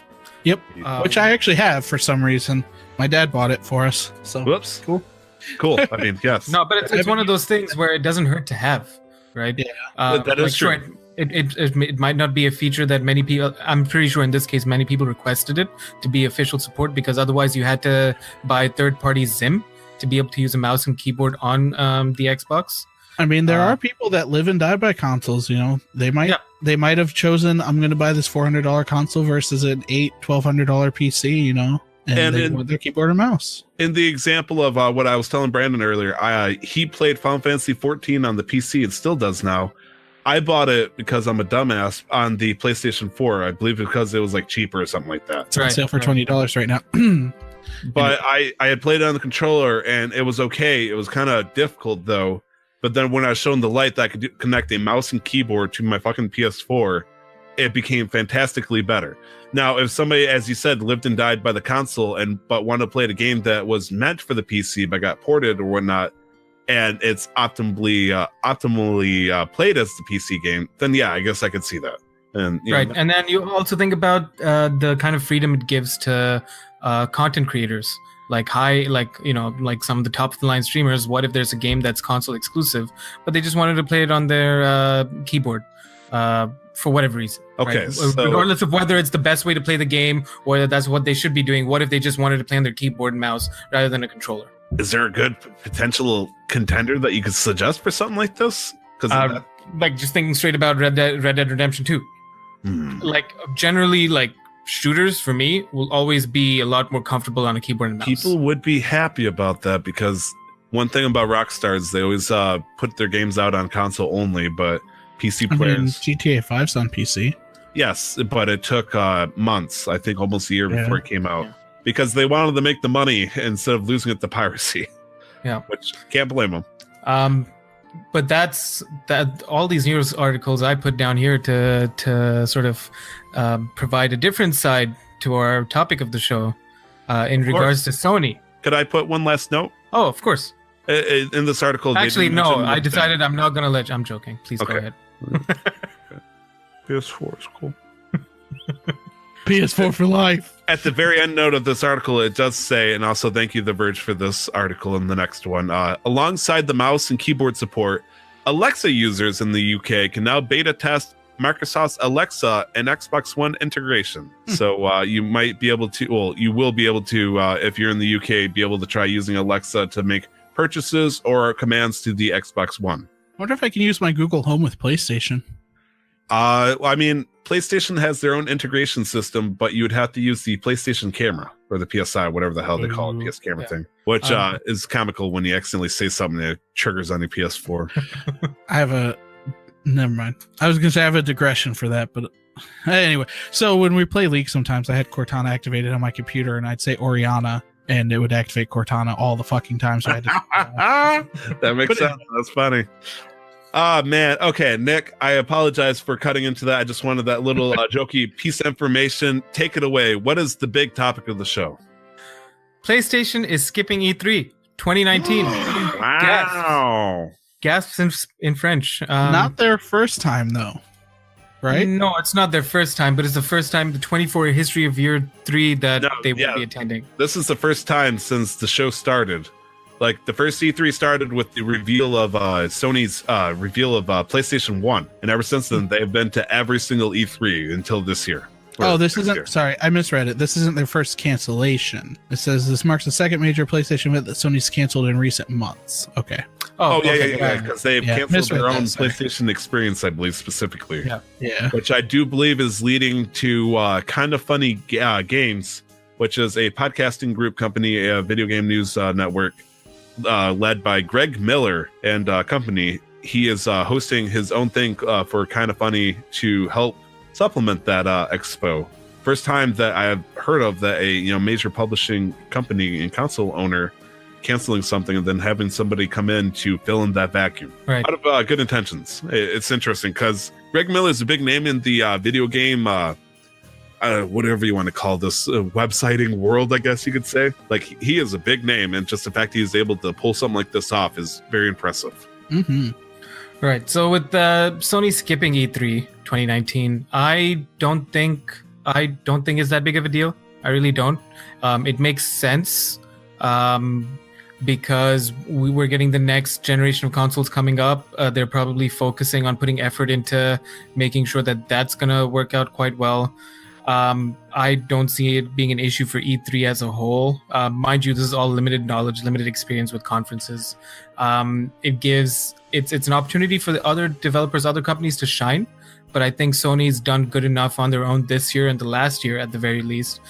Yep, which I actually have for some reason. My dad bought it for us. So whoops, cool. I mean, yes. No, but it's one of those things where it doesn't hurt to have, right? Yeah, that is true. Sure, it might not be a feature that many people, I'm pretty sure in this case many people requested it to be official support, because otherwise you had to buy third-party Zim to be able to use a mouse and keyboard on the Xbox. I mean, there are people that live and die by consoles. They might have chosen, I'm going to buy this $400 console versus an $1,200 PC. And they want their keyboard and mouse. In the example of what I was telling Brandon earlier, he played Final Fantasy 14 on the PC and still does now. I bought it because I'm a dumbass on the PlayStation 4. I believe because it was like cheaper or something like that. It's on sale for $20 right now. But I had played it on the controller and it was okay. It was kind of difficult though. But then when I was shown the light that I could connect a mouse and keyboard to my fucking PS4, it became fantastically better. Now, if somebody, as you said, lived and died by the console but wanted to play a game that was meant for the PC but got ported or whatnot, and it's optimally played as the PC game, then yeah, I guess I could see that. And right, and then you also think about the kind of freedom it gives to content creators, like some of the top of the line streamers. What if there's a game that's console exclusive, but they just wanted to play it on their keyboard for whatever reason? Okay, right? So, regardless of whether it's the best way to play the game or whether that's what they should be doing, what if they just wanted to play on their keyboard and mouse rather than a controller? Is there a good potential contender that you could suggest for something like this? Because just thinking straight about Red Dead Redemption 2. Like generally, like shooters for me will always be a lot more comfortable on a keyboard and mouse. People would be happy about that because one thing about Rockstar is they always put their games out on console only, but PC players. GTA 5's on PC. Yes, but it took months, I think almost a year before it came out, because they wanted to make the money instead of losing it to piracy. Yeah, which can't blame them. But that's all these news articles I put down here to sort of provide a different side to our topic of the show in regards to Sony. Could I put one last note? Oh, of course. In this article, actually, no. I decided I'm not gonna let. I'm joking. Please go ahead. PS4 is cool. PS4 for life. At the very end note of this article, it does say, and also thank you, The Verge, for this article and the next one. Alongside the mouse and keyboard support, Alexa users in the UK can now beta test Microsoft's Alexa and Xbox One integration. So you might be able to, well, you will be able to, if you're in the UK, be able to try using Alexa to make purchases or commands to the Xbox One. I wonder if I can use my Google Home with PlayStation. I mean, PlayStation has their own integration system, but you would have to use the PlayStation camera or the PSI, whatever the hell they call it, PS camera thing, which is comical when you accidentally say something that triggers on your PS4. Never mind. I was going to say I have a digression for that, but anyway. So when we play League sometimes, I had Cortana activated on my computer and I'd say Oriana and it would activate Cortana all the fucking time. So I had to that makes sense. That's funny. Ah, man. Okay, Nick, I apologize for cutting into that. I just wanted that little jokey piece of information. Take it away. What is the big topic of the show? PlayStation is skipping E3 2019. Wow. Gasps in French. Not their first time, though. Right? No, it's not their first time, but it's the first time in the 24-year history of year 3 that they will be attending. This is the first time since the show started. Like, the first E3 started with the reveal of Sony's reveal of PlayStation 1. And ever since then, they've been to every single E3 until this year. This isn't... Sorry, I misread it. This isn't their first cancellation. It says this marks the second major PlayStation event that Sony's canceled in recent months. Okay. Yeah. Because they've canceled their own PlayStation experience, I believe, specifically. Yeah. Which I do believe is leading to Kind of Funny Games, which is a podcasting group company, a video game news network, led by Greg Miller and company. He is hosting his own thing for Kind of Funny to help supplement that expo. First time that I have heard of that a major publishing company and console owner canceling something and then having somebody come in to fill in that vacuum. Right. Out of good intentions. It's interesting because Greg Miller is a big name in the video game whatever you want to call this websiting world, I guess you could say. Like, he is a big name, and just the fact he is able to pull something like this off is very impressive. Right. So with Sony skipping E3 2019, I don't think it's that big of a deal. I really don't. It makes sense because we were getting the next generation of consoles coming up. They're probably focusing on putting effort into making sure that that's gonna work out quite well. I don't see it being an issue for E3 as a whole. Mind you, this is all limited knowledge, limited experience with conferences. It's an opportunity for the other developers, other companies to shine. But I think Sony's done good enough on their own this year and the last year, at the very least,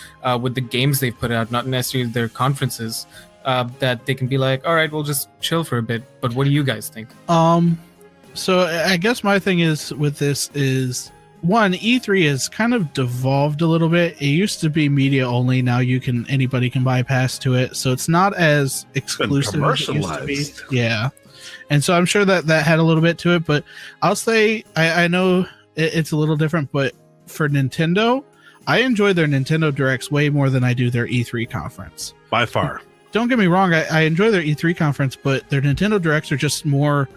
with the games they've put out, not necessarily their conferences, that they can be like, all right, we'll just chill for a bit. But what do you guys think? So I guess my thing is with this is, one, E3 has kind of devolved a little bit. It used to be media only. Now anybody can bypass to it. So it's not as exclusive as it used to be. Yeah. And so I'm sure that had a little bit to it, but I'll say, I know it's a little different, but for Nintendo, I enjoy their Nintendo Directs way more than I do their E3 conference. By far. Don't get me wrong. I enjoy their E3 conference, but their Nintendo Directs are just more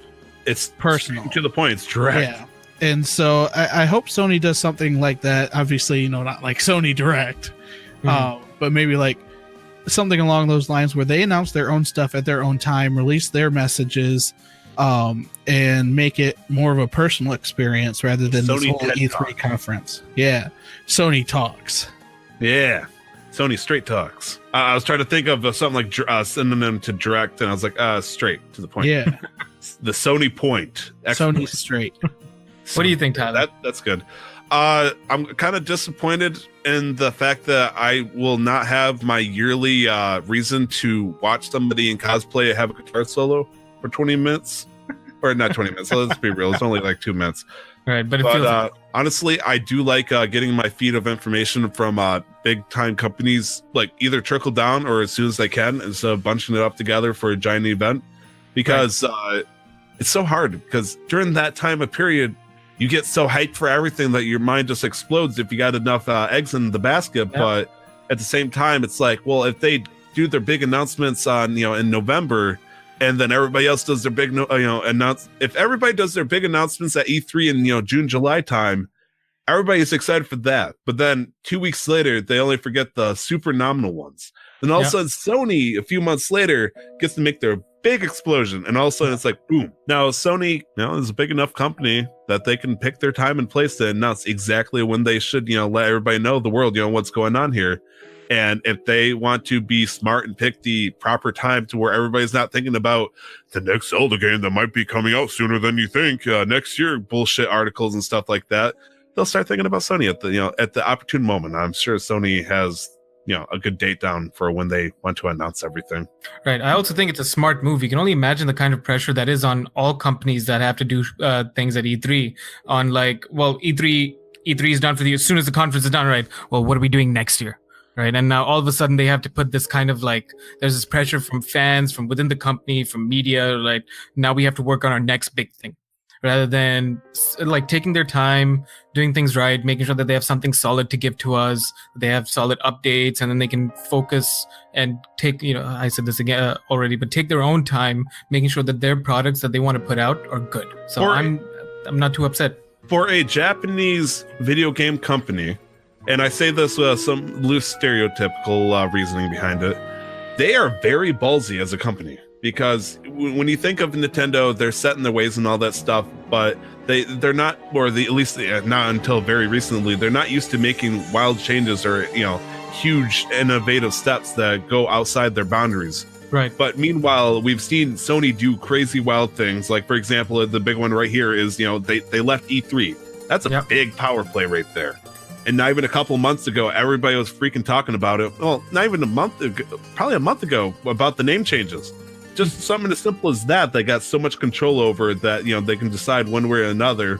personal. To the point. It's direct. Yeah. And so I hope Sony does something like that. Obviously, not like Sony Direct, but maybe like something along those lines where they announce their own stuff at their own time, release their messages, and make it more of a personal experience rather than Sony this whole E3 conference. Yeah. Sony Talks. Yeah. Sony Straight Talks. I was trying to think of something like synonym to direct, and I was like, straight to the point. Yeah. The Sony point. Sony Straight. What do you think, Tyler? That's good. I'm kind of disappointed in the fact that I will not have my yearly reason to watch somebody in cosplay have a guitar solo for 20 minutes. Or not 20 minutes, so let's be real. It's only like 2 minutes. Right, but it feels honestly, I do like getting my feed of information from big time companies, like either trickle down or as soon as they can, instead of bunching it up together for a giant event. Because it's so hard, because during that time of period, you get so hyped for everything that your mind just explodes if you got enough eggs in the basket. Yeah. But at the same time, it's like, well, if they do their big announcements on, in November, and then everybody else does their big, if everybody does their big announcements at E3 in, June, July time, everybody's excited for that. But then 2 weeks later, they only forget the super nominal ones. Then all of a sudden, Sony, a few months later, gets to make their big explosion. And all of a sudden, it's like, boom. Now, Sony, is a big enough company that they can pick their time and place to announce exactly when they should, let everybody know, the world, what's going on here. And if they want to be smart and pick the proper time to where everybody's not thinking about the next Zelda game that might be coming out sooner than you think, next year, bullshit articles and stuff like that, they'll start thinking about Sony at the opportune moment. I'm sure Sony has, a good date down for when they want to announce everything. Right. I also think it's a smart move. You can only imagine the kind of pressure that is on all companies that have to do things at E3 on E3 is done for as soon as the conference is done, right? Well, what are we doing next year? Right. And now all of a sudden they have to put this kind of there's this pressure from fans, from within the company, from media. Like now we have to work on our next big thing rather than taking their time, doing things right, making sure that they have something solid to give to us. They have solid updates, and then they can focus and take, I said this again already, but take their own time, making sure that their products that they want to put out are good. So I'm not too upset. For a Japanese video game company, and I say this with some loose stereotypical reasoning behind it, they are very ballsy as a company, because when you think of Nintendo, they're set in their ways and all that stuff, but they're not, at least not until very recently, they're not used to making wild changes or, huge innovative steps that go outside their boundaries. Right. But meanwhile, we've seen Sony do crazy wild things. Like, for example, the big one right here is, they left E3. That's a big power play right there. And not even a couple months ago, everybody was freaking talking about it. Well, not even a month ago, probably a month ago, about the name changes. Just something as simple as that, they got so much control over that, they can decide one way or another.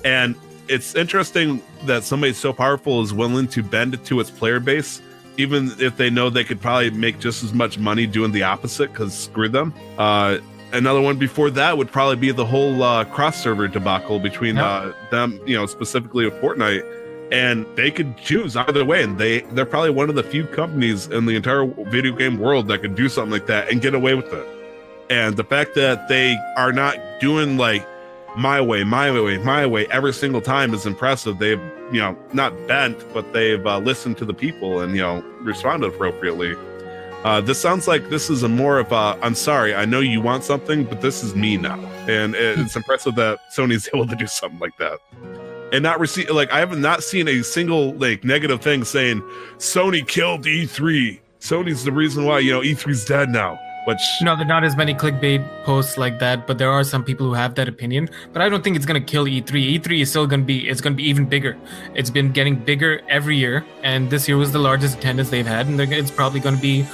And it's interesting that somebody so powerful is willing to bend it to its player base, even if they know they could probably make just as much money doing the opposite, because screw them. Another one before that would probably be the whole cross-server debacle between them, specifically with Fortnite. And they could choose either way, and they're probably one of the few companies in the entire video game world that could do something like that and get away with it. And the fact that they are not doing my way every single time is impressive. They've not bent, but they've listened to the people and responded appropriately. This sounds like this is a more of a, I'm sorry, I know you want something, but this is me now. And it's impressive that Sony's able to do something like that. And not receive, I have not seen a single negative thing saying Sony killed E3. Sony's the reason why E3's dead now. Which no, there are not as many clickbait posts like that, but there are some people who have that opinion. But I don't think it's gonna kill E3. E3 is still gonna be even bigger. It's been getting bigger every year, and this year was the largest attendance they've had, and it's probably gonna be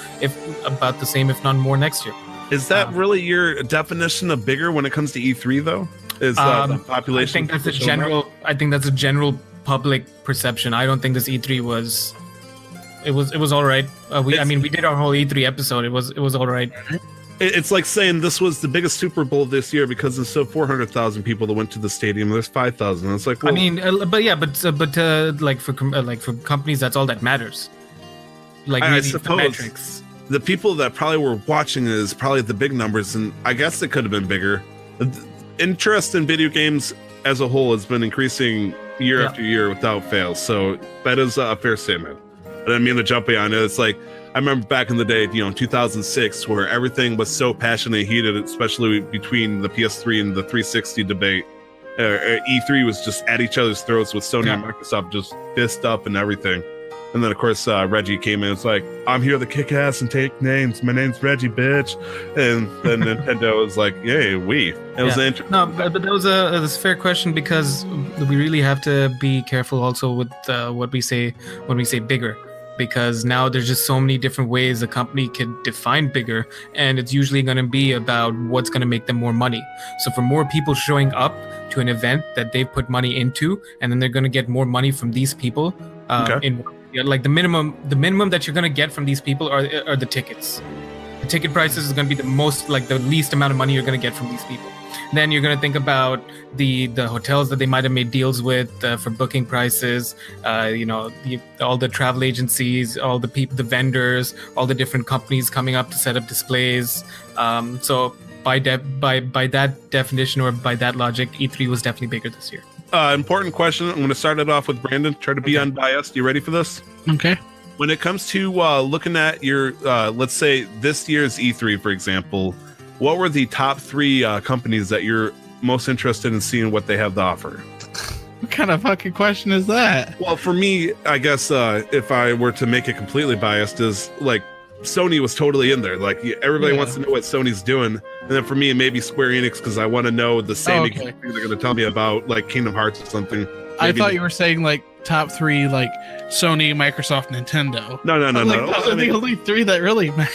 about the same, if not more, next year. Is that really your definition of bigger when it comes to E3 though? Is the population? I think that's a general public perception. I don't think this E3 was. It was all right. We did our whole E3 episode. It was all right. It's like saying this was the biggest Super Bowl this year because there's 400,000 people that went to the stadium. There's 5,000. It's like, well, for companies, that's all that matters. I suppose the people that probably were watching is probably the big numbers, and I guess it could have been bigger. Interest in video games as a whole has been increasing year after year without fail. So that is a fair statement. I didn't mean to jump on it. It's like, I remember back in the day, in 2006, where everything was so passionate and heated, especially between the PS3 and the 360 debate. E3 was just at each other's throats with Sony and Microsoft just fist up and everything. And then, of course, Reggie came in and was like, I'm here to kick ass and take names. My name's Reggie, bitch. And then Nintendo was like, yay, we. It was No, but that was a fair question, because we really have to be careful also with what we say when we say bigger. Because now there's just so many different ways a company can define bigger, and it's usually going to be about what's going to make them more money. So for more people showing up to an event that they've put money into, and then they're going to get more money from these people, like the minimum that you're going to get from these people are the tickets. The ticket prices is going to be the least amount of money you're going to get from these people. Then you're going to think about the hotels that they might have made deals with for booking prices, all the travel agencies, all the people, the vendors, all the different companies coming up to set up displays. So by that definition, or by that logic, E3 was definitely bigger this year. Important question. I'm going to start it off with Brandon. Try to be unbiased. You ready for this? Okay. When it comes to looking at your, let's say this year's E3, for example, what were the top 3 companies that you're most interested in seeing what they have to offer? What kind of fucking question is that? Well, for me, I guess if I were to make it completely biased, is like Sony was totally in there. Like everybody wants to know what Sony's doing. And then for me, maybe Square Enix, because I want to know the same thing they're going to tell me about, like Kingdom Hearts or something. Maybe I thought you were saying like top 3, like Sony, Microsoft, Nintendo. No. Those are the only 3 that really matter.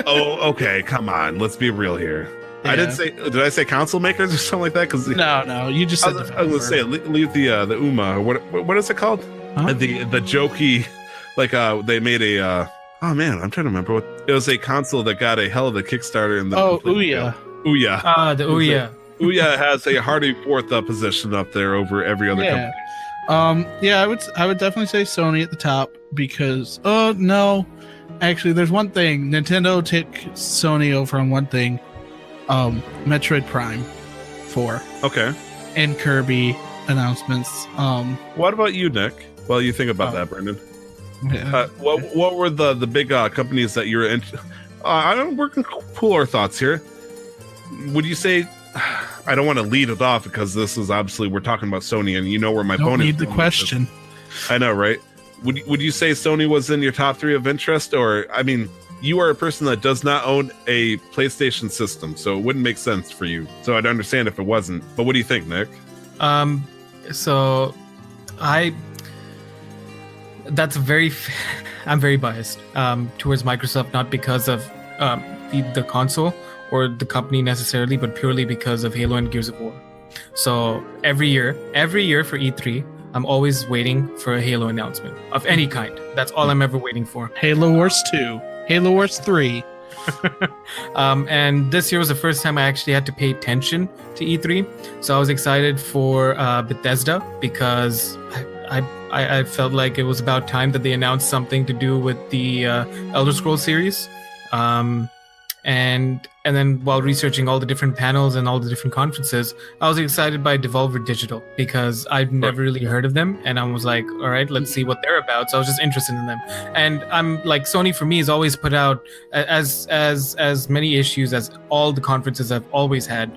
Oh, okay. Come on. Let's be real here. Yeah. Did I say console makers or something like that? Because no, you just said. I was going to say leave the UMA. What is it called? Huh? The jokey, like they made a. Oh man, I'm trying to remember what it was. A console that got a hell of a Kickstarter in the. Ouya. Ouya. The Ouya. Ouya has a hearty 4th position up there over every other company. I would definitely say Sony at the top, because no. Actually, there's one thing. Nintendo took Sony over on one thing. Metroid Prime 4. Okay. And Kirby announcements. What about you, Nick? Well, you think about that, Brendan. Yeah. What were the big companies that you're in? I'm working cooler thoughts here. Would you say? I don't want to lead it off, because this is obviously we're talking about Sony, and you know where my don't opponent. Need the question. I know, right? Would you say Sony was in your top 3 of interest? Or, I mean, you are a person that does not own a PlayStation system, so it wouldn't make sense for you. So I'd understand if it wasn't. But what do you think, Nick? So I'm very biased towards Microsoft, not because of the console or the company necessarily, but purely because of Halo and Gears of War. So every year for E3, I'm always waiting for a Halo announcement of any kind. That's all I'm ever waiting for. Halo Wars 2, Halo Wars 3. And this year was the first time I actually had to pay attention to E3. So I was excited for Bethesda, because I felt like it was about time that they announced something to do with the Elder Scrolls series. And then while researching all the different panels and all the different conferences, I was excited by Devolver Digital, because I'd never really heard of them, and I was like, all right, let's see what they're about. So I was just interested in them. And I'm like, Sony for me has always put out as many issues as all the conferences I've always had.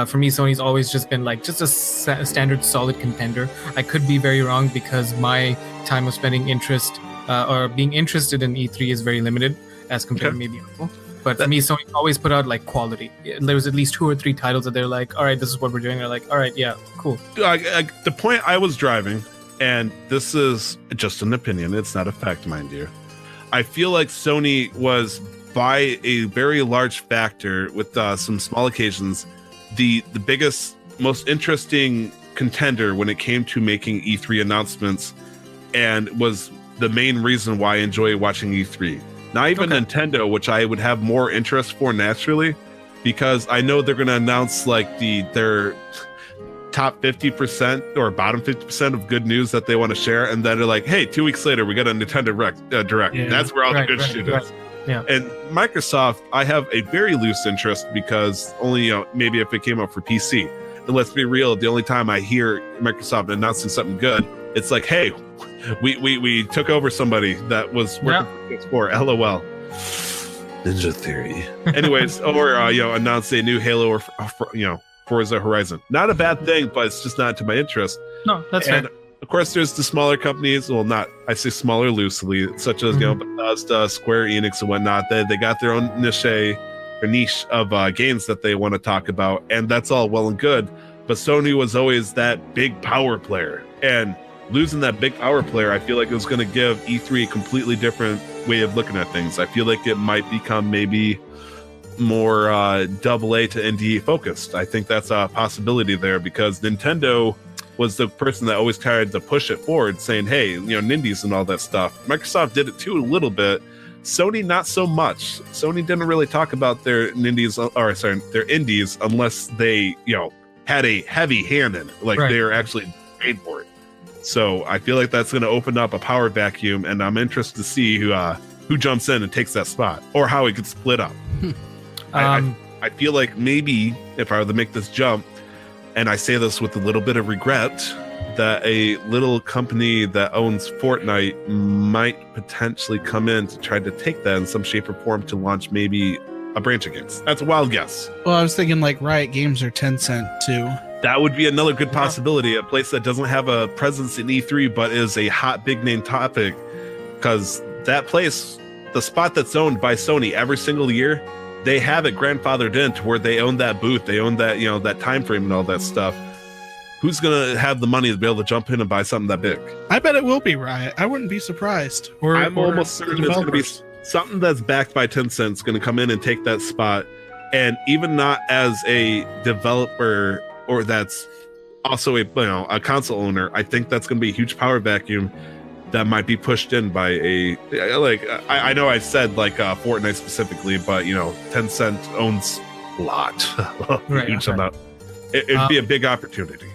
For me, Sony's always just been like just a standard solid contender. I could be very wrong, because my time of spending interest or being interested in E3 is very limited as compared to maybe Apple. But for me, Sony always put out like quality. There was at least 2 or 3 titles that they're like, all right, this is what we're doing. They're like, all right, yeah, cool. The point I was driving, and this is just an opinion, it's not a fact, mind you. I feel like Sony was, by a very large factor, with some small occasions, the biggest, most interesting contender when it came to making E3 announcements, and was the main reason why I enjoy watching E3. Not even Nintendo, which I would have more interest for naturally, because I know they're going to announce like their top 50% or bottom 50% of good news that they want to share, and then they're like, hey, 2 weeks later we got a Nintendo Direct. Yeah. That's where all the good shit is. Yeah. And Microsoft, I have a very loose interest, because only maybe if it came up for PC. And let's be real, the only time I hear Microsoft announcing something good, it's like, hey, we took over somebody that was working for PS4. LOL. Ninja Theory. Anyways, or announce a new Halo or Forza Horizon. Not a bad thing, but it's just not to my interest. No, that's fair. of course, there's the smaller companies. Well, I say smaller loosely, such as Bethesda, Square Enix, and whatnot. They got their own niche of games that they want to talk about, and that's all well and good. But Sony was always that big power player, and losing that big power player, I feel like it was going to give E3 a completely different way of looking at things. I feel like it might become maybe more AA to NDE focused. I think that's a possibility there, because Nintendo was the person that always tried to push it forward, saying, hey, Nindies and all that stuff. Microsoft did it too a little bit. Sony, not so much. Sony didn't really talk about their their indies unless they, had a heavy hand in it, like they were actually paid for it. So I feel like that's going to open up a power vacuum, and I'm interested to see who jumps in and takes that spot, or how it could split up. I feel like maybe if I were to make this jump, and I say this with a little bit of regret, that a little company that owns Fortnite might potentially come in to try to take that in some shape or form to launch maybe a branch of games. That's a wild guess. Well, I was thinking like Riot Games or Tencent too. That would be another good possibility. A place that doesn't have a presence in E3 but is a hot big name topic, because that place, the spot that's owned by Sony every single year, they have it grandfathered in to where they own that booth, they own that, that time frame and all that stuff. Who's gonna have the money to be able to jump in and buy something that big? I bet it will be Riot. I wouldn't be surprised. I'm almost certain it's gonna be something that's backed by Tencent is gonna come in and take that spot. And even not as a developer, or that's also a console owner, I think that's gonna be a huge power vacuum that might be pushed in by I know I said Fortnite specifically, but Tencent owns a lot. Huge amount. It'd be a big opportunity.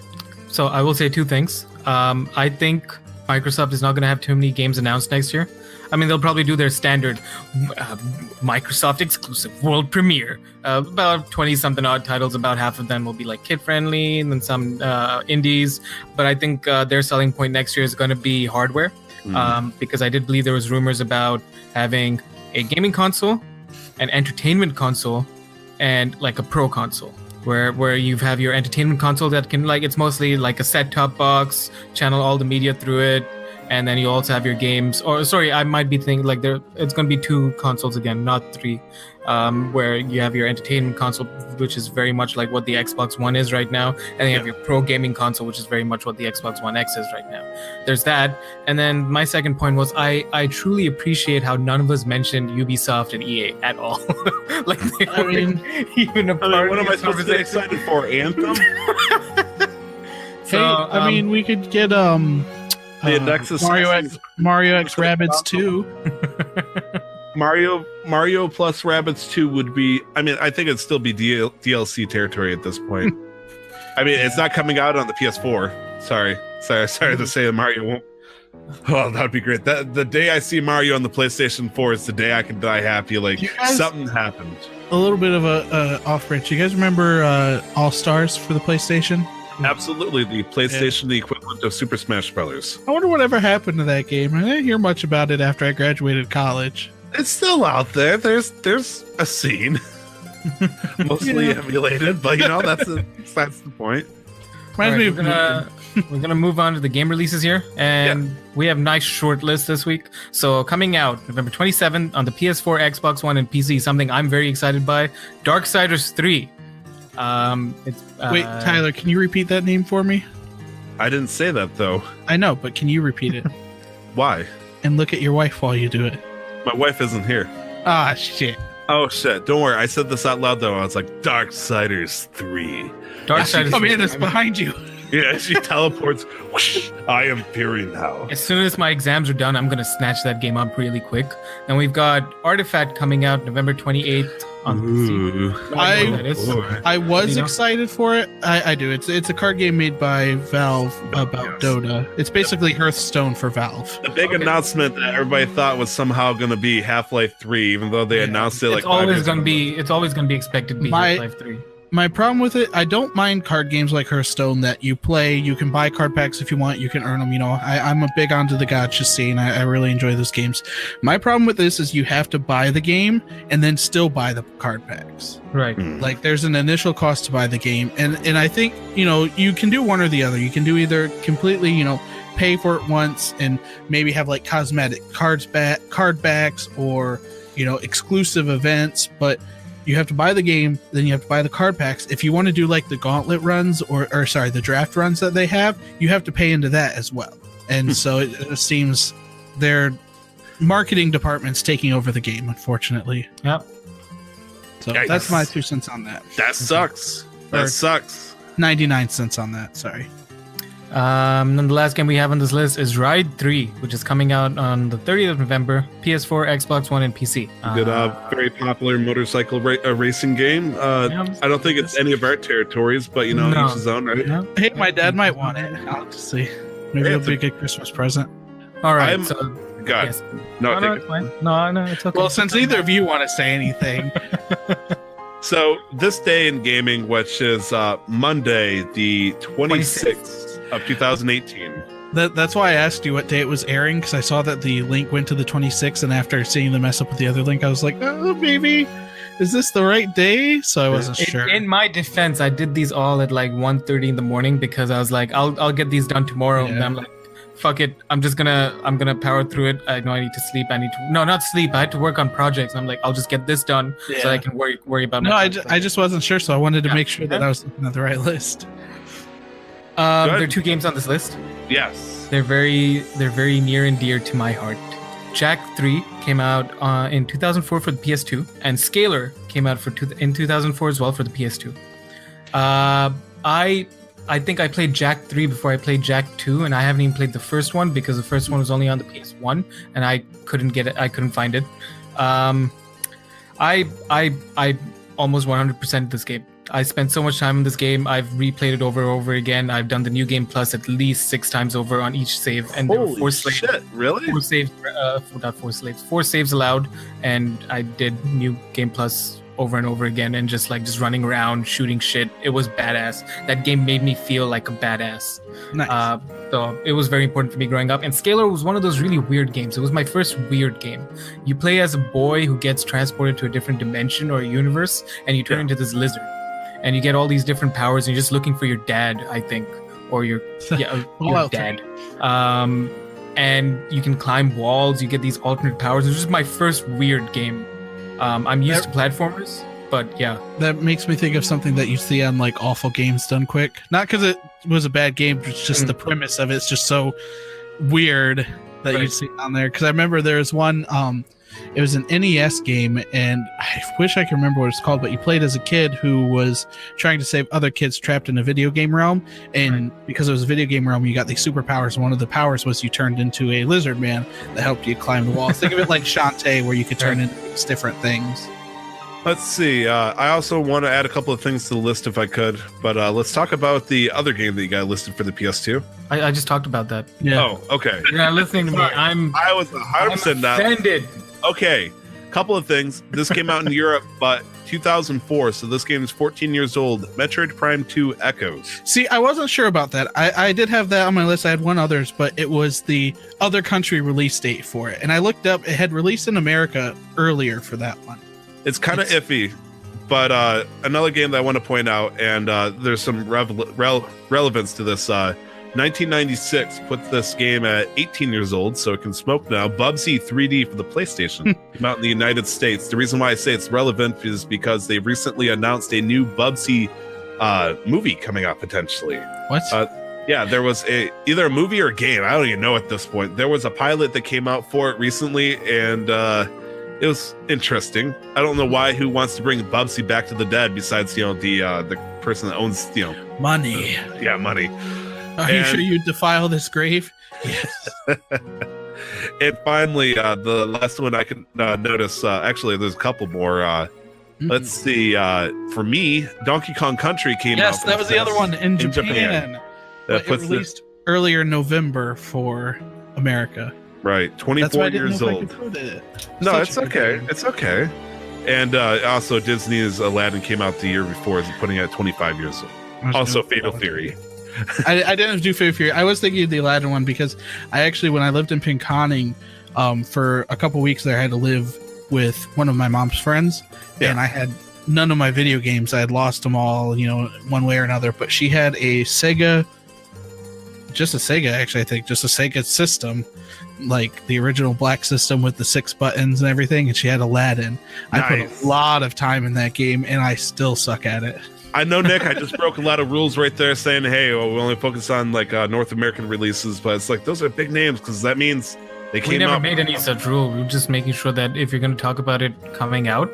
So I will say two things. I think Microsoft is not going to have too many games announced next year. I mean, they'll probably do their standard Microsoft exclusive world premiere. About 20-something odd titles. About half of them will be kid-friendly, and then some indies. But I think their selling point next year is going to be hardware. Because I did believe there was rumors about having a gaming console, an entertainment console, and a pro console. Where you have your entertainment console that can it's mostly a set-top box, channel all the media through it, and then you also have your games. Or sorry, I might be thinking it's going to be 2 consoles again, not 3. Where you have your entertainment console, which is very much like what the Xbox One is right now, and you have your pro gaming console, which is very much what the Xbox One X is right now. There's that. And then my second point was I truly appreciate how none of us mentioned Ubisoft and EA at all. Even a part. What am I supposed to be excited for? Anthem? Hey, we could get Mario X Rabbids 2. Mario plus Rabbids 2 would be, I think it'd still be DLC territory at this point. It's not coming out on the PS4. Sorry to say that Mario won't. Oh, that'd be great. The day I see Mario on the PlayStation 4 is the day I can die happy. Something happened. A little bit of a off branch. You guys remember All Stars for the PlayStation? Absolutely, the PlayStation, the equivalent of Super Smash Brothers. I wonder whatever happened to that game. I didn't hear much about it after I graduated college. It's still out there. There's a scene, mostly emulated, but that's the point. We're gonna move on to the game releases here, and we have a nice short list this week. So coming out November 27th on the PS4, Xbox One, and PC, something I'm very excited by: Darksiders 3. Wait, Tyler, can you repeat that name for me? I didn't say that though. I know, but can you repeat it? Why? And look at your wife while you do it. My wife isn't here. Ah, shit. Oh shit! Don't worry. I said this out loud though. I was like, Darksiders 3. Darksiders. Come in, it's behind you. Yeah, she teleports. Whoosh, I am Fury now. As soon as my exams are done, I'm gonna snatch that game up really quick. And we've got Artifact coming out November 28th on PC. I was excited for it. I do. It's a card game made by Valve about Dota. It's basically Hearthstone for Valve. The big announcement that everybody thought was somehow going to be Half-Life 3, even though they announced it it's always going to be expected to be Half-Life 3. My problem with it, I don't mind card games like Hearthstone that you play. You can buy card packs if you want. You can earn them. I'm a big onto the gacha scene. I really enjoy those games. My problem with this is you have to buy the game and then still buy the card packs. Right. Like there's an initial cost to buy the game, and I think you can do one or the other. You can do either completely pay for it once and maybe have like cosmetic card backs or exclusive events, but you have to buy the game, then you have to buy the card packs. If you want to do like the gauntlet runs or the draft runs that they have, you have to pay into that as well. And so it just seems their marketing department's taking over the game, unfortunately. Yep. So that's my 2 cents on that. That sucks. That sucks. 99 cents on that. Sorry. Then the last game we have on this list is Ride 3, which is coming out on the 30th of November, PS4, Xbox One, and PC. Good, very popular motorcycle racing game. I don't think it's any of our territories, but each his own, right? No. Hey, my dad might want it. I'll just see. Maybe it'll be a good Christmas present. All right. God. Yes. No, it's fine. No, it's okay. Well, since neither of you want to say anything. So this day in gaming, which is Monday, the 26th of 2018. That's why I asked you what day it was airing, because I saw that the link went to the 26th, and after seeing the mess up with the other link, I was like, oh, maybe, is this the right day? So I wasn't sure. In my defense, I did these all at like 1:30 in the morning because I was like, I'll get these done tomorrow. Yeah. And I'm like, fuck it, I'm gonna power through it. I know I need to sleep. Not sleep. I had to work on projects. I'm like, I'll just get this done so I can worry about. No, I just wasn't sure, so I wanted to make sure that I was looking at the right list. There are 2 games on this list. Yes, they're very near and dear to my heart. Jack 3 came out in 2004 for the PS2, and Scalar came out in 2004 as well for the PS2. I think I played Jack 3 before I played Jack 2, and I haven't even played the first one because the first one was only on the PS1, and I couldn't get it. I couldn't find it. I almost 100% this game. I spent so much time in this game. I've replayed it over and over again. I've done the New Game Plus at least 6 times over on each save, and there were 4 slaves. Shit, really? 4 saves, not 4 slaves. 4 saves allowed, and I did New Game Plus over and over again, and just running around shooting shit. It was badass. That game made me feel like a badass. Nice. So it was very important for me growing up. And Scalar was one of those really weird games. It was my first weird game. You play as a boy who gets transported to a different dimension or a universe, and you turn into this lizard, and you get all these different powers, and you're just looking for your dad, I think, or your dad. And you can climb walls. You get these alternate powers. It was just my first weird game. I'm used to platformers, but yeah. That makes me think of something that you see on like Awful Games Done Quick. Not because it was a bad game, but it's just the premise of it's just so weird that you see on there. Because I remember there was one, it was an NES game, and I wish I could remember what it's called, but you played as a kid who was trying to save other kids trapped in a video game realm. And because it was a video game realm, you got these superpowers. One of the powers was you turned into a lizard man that helped you climb the walls. Think of it like Shantae, where you could turn into these different things. Let's see. I also want to add a couple of things to the list if I could, but let's talk about the other game that you got listed for the PS2. I just talked about that. Yeah. Oh, okay. You're not listening to me. I was 100% not offended. Okay, couple of things. This came out in Europe, but 2004, so this game is 14 years old. Metroid Prime 2 Echoes. See, I wasn't sure about that. I did have that on my list. I had one others, but it was the other country release date for it. And I looked up, it had released in America earlier for that one. It's kind of iffy, but another game that I want to point out, and there's some relevance to this. 1996 puts this game at 18 years old, so it can smoke now. Bubsy 3D for the PlayStation came out in the United States. The reason why I say it's relevant is because they recently announced a new Bubsy movie coming out potentially. What? Yeah, there was either a movie or a game. I don't even know at this point. There was a pilot that came out for it recently, and it was interesting. I don't know who wants to bring Bubsy back to the dead besides the person that owns money. Money. Are you sure you defile this grave? Yes. And finally, the last one I can notice, actually, there's a couple more. Let's see. For me, Donkey Kong Country came out. Yes, that was the other one in Japan. It released earlier in November for America. Right, 24 years old. It. No, it's okay. It's okay. And also Disney's Aladdin came out the year before, putting it at 25 years old. Also Fatal Fury. I didn't do Fatal Fury. I was thinking of the Aladdin one because I actually, when I lived in Pinconning, for a couple weeks there, I had to live with one of my mom's friends, and I had none of my video games. I had lost them all, one way or another. But she had a Sega, just a Sega system, like the original black system with the 6 buttons and everything, and she had Aladdin. Nice. I put a lot of time in that game, and I still suck at it. I know, Nick. I just broke a lot of rules right there, saying, "Hey, we only focus on like North American releases," but it's like those are big names because that means they came out. We never made any such rule. We were just making sure that if you're going to talk about it coming out,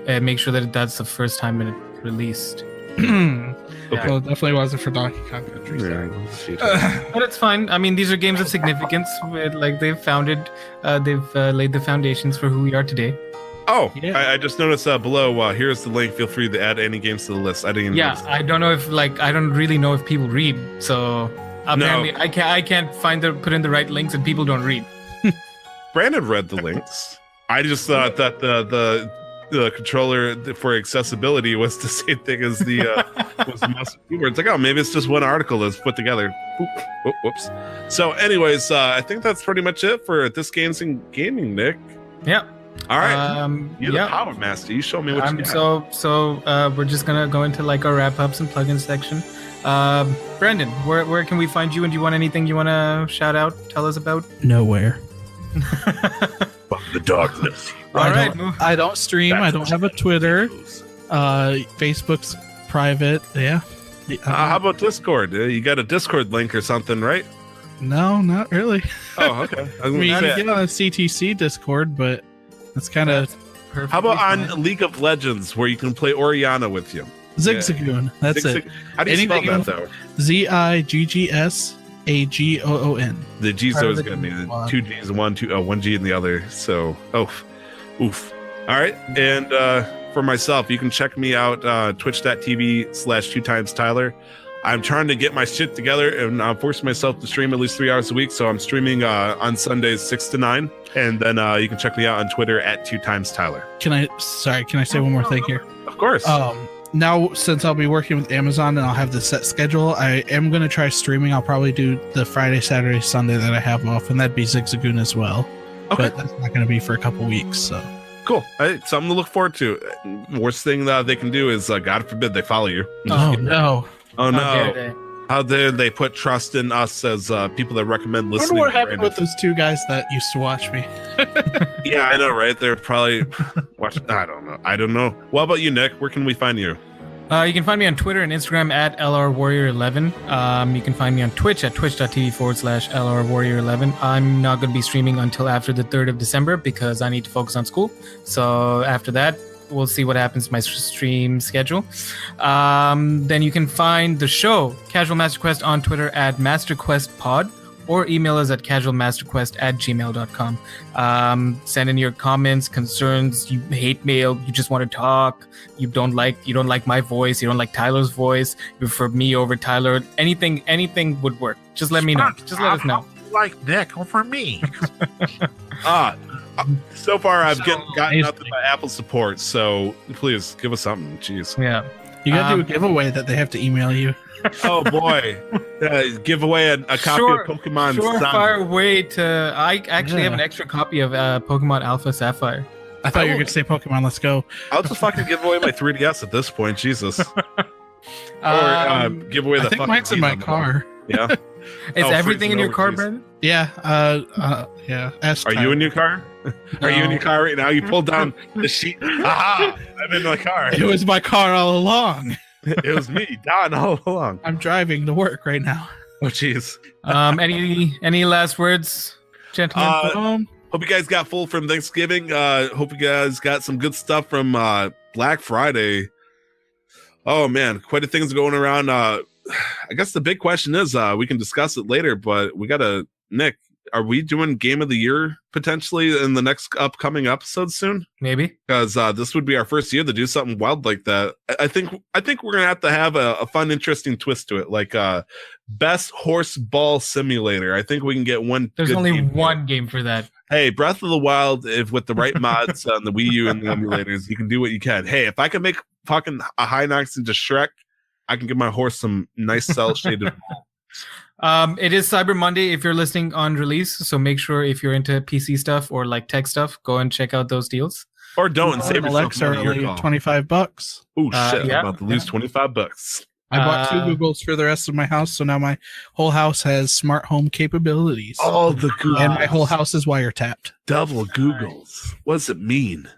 make sure that that's the first time it released. Okay. Well, it definitely wasn't for Donkey Kong Country. But it's fine. I mean, these are games of significance. They've laid the foundations for who we are today. Oh, yeah. I just noticed below. Here's the link. Feel free to add any games to the list. I didn't. I don't know if I don't really know if people read. So apparently, I can't put in the right links, and people don't read. Brandon read the links. I just thought that the controller for accessibility was the same thing as the was the mouse and keyboard. It's like, oh, maybe it's just one article that's put together. Whoops. So, anyways, I think that's pretty much it for this Games and Gaming, Nick. Yeah. All right. You're the Power Master. You show me what you got. So we're just gonna go into like our wrap-ups and plugin section. Brandon, where can we find you? And do you want anything you want to shout out? Tell us about? Nowhere. Fuck the darkness. I don't stream. I don't have a Twitter. Facebook's private. Yeah. How about Discord? You got a Discord link or something, right? No, not really. Oh, okay. I mean, you can get on a CTC Discord, but that's kind of. How about on League of Legends, where you can play Oriana with you? Zigsagoon. Yeah. That's it. How do you spell that, though? Ziggsagoon. The G's always going to be the 2 G's, one G in the other. So, oof. All right. And for myself, you can check me out twitch.tv/2timestyler. I'm trying to get my shit together, and I'm forcing myself to stream at least 3 hours a week. So I'm streaming on Sundays 6 to 9, and then you can check me out on Twitter at 2timestyler. Can I say one more thing here? Of course. Now, since I'll be working with Amazon and I'll have the set schedule, I am going to try streaming. I'll probably do the Friday, Saturday, Sunday that I have off, and that'd be Ziggsagoon as well. Okay. But that's not going to be for a couple weeks. So cool. Something to look forward to. Worst thing that they can do is, God forbid, they follow you. Oh, no. Oh, no. How dare they put trust in us as people that recommend listening? I wonder what happened with those 2 guys that used to watch me. Yeah, I know, right? They're probably watching. I don't know. What about you, Nick? Where can we find you? You can find me on Twitter and Instagram at LRWarrior11. You can find me on Twitch at twitch.tv/LRWarrior11. I'm not going to be streaming until after the 3rd of December because I need to focus on school. So after that, we'll see what happens to my stream schedule. Then you can find the show, Casual Master Quest, on Twitter at MasterQuestPod, or email us at casualmasterquest@gmail.com. Send in your comments, concerns, you hate mail, you just want to talk, you don't like my voice, you don't like Tyler's voice, you prefer me over Tyler, anything would work. Just let me know. Just let us know. Like Nick over me. So far, I've gotten nothing but Apple support, so please give us something. Jeez. Yeah. You got to do a giveaway that they have to email you. Oh, boy. Give away a copy of Pokemon Surefire way to... I actually have an extra copy of Pokemon Alpha Sapphire. I thought you were going to say Pokemon Let's Go. I'll just fucking give away my 3DS at this point. Jesus. Or give away the I think mine's in my car. Yeah. Is everything in your car, Brandon? Yeah. Yeah. Are you in your car? Are you in your car right now? You pulled down the sheet. Aha! I'm in my car. It was my car all along. It was me, Don, all along. I'm driving to work right now. Oh, jeez. Any last words, gentlemen? Hope you guys got full from Thanksgiving. Hope you guys got some good stuff from Black Friday. Oh, man. Quite a things going around. I guess the big question is, we can discuss it later, but we got to, Nick, are we doing Game of the Year potentially in the next upcoming episode soon? Maybe. Because this would be our first year to do something wild like that. I think we're gonna have a fun, interesting twist to it, like best horse ball simulator. I think we can get one. There's only one game for that. Hey, Breath of the Wild, if with the right mods on the Wii U and the emulators, you can do what you can. Hey, if I can make fucking a Hinox into Shrek, I can give my horse some nice cell shaded. It is Cyber Monday if you're listening on release, so make sure if you're into PC stuff or like tech stuff, go and check out those deals. Or don't and save yourself Alexa early, $25. Oh shit! I'm about to lose $25. I bought 2 Googles for the rest of my house, so now my whole house has smart home capabilities. Oh, the Googles. And my whole house is wiretapped. Double Googles. What does it mean?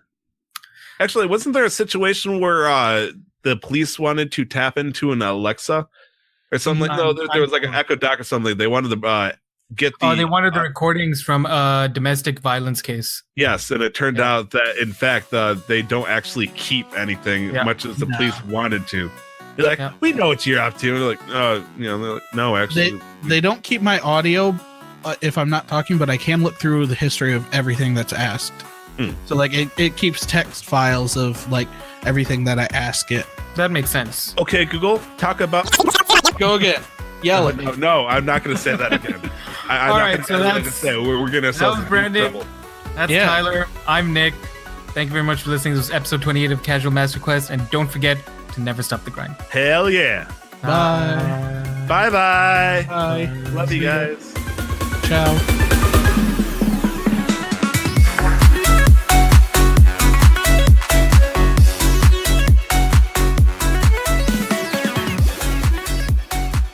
Actually, wasn't there a situation where the police wanted to tap into an Alexa or something? No, there was like an Echo Dot or something. They wanted to get the. Oh, they wanted the recordings from a domestic violence case. Yes, and it turned out that in fact they don't actually keep anything, much as the police wanted to. They're like, we know what you're up to. They're like, they're like, no, actually, they don't keep my audio if I'm not talking, but I can look through the history of everything that's asked. So like it keeps text files of like everything that I ask it. That makes sense. Okay, Google, talk about. Go again. Yell at me. No, I'm not going to say that again. All right, so that's we're going to. That was Brandon. That's Tyler. I'm Nick. Thank you very much for listening. This was episode 28 of Casual Master Quest, and don't forget to never stop the grind. Hell yeah. Bye. Bye-bye. Bye. Love you guys. Ciao.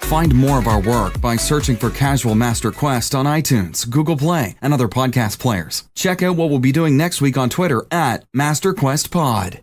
Find more of our work by searching for Casual Master Quest on iTunes, Google Play, and other podcast players. Check out what we'll be doing next week on Twitter @MasterQuestPod.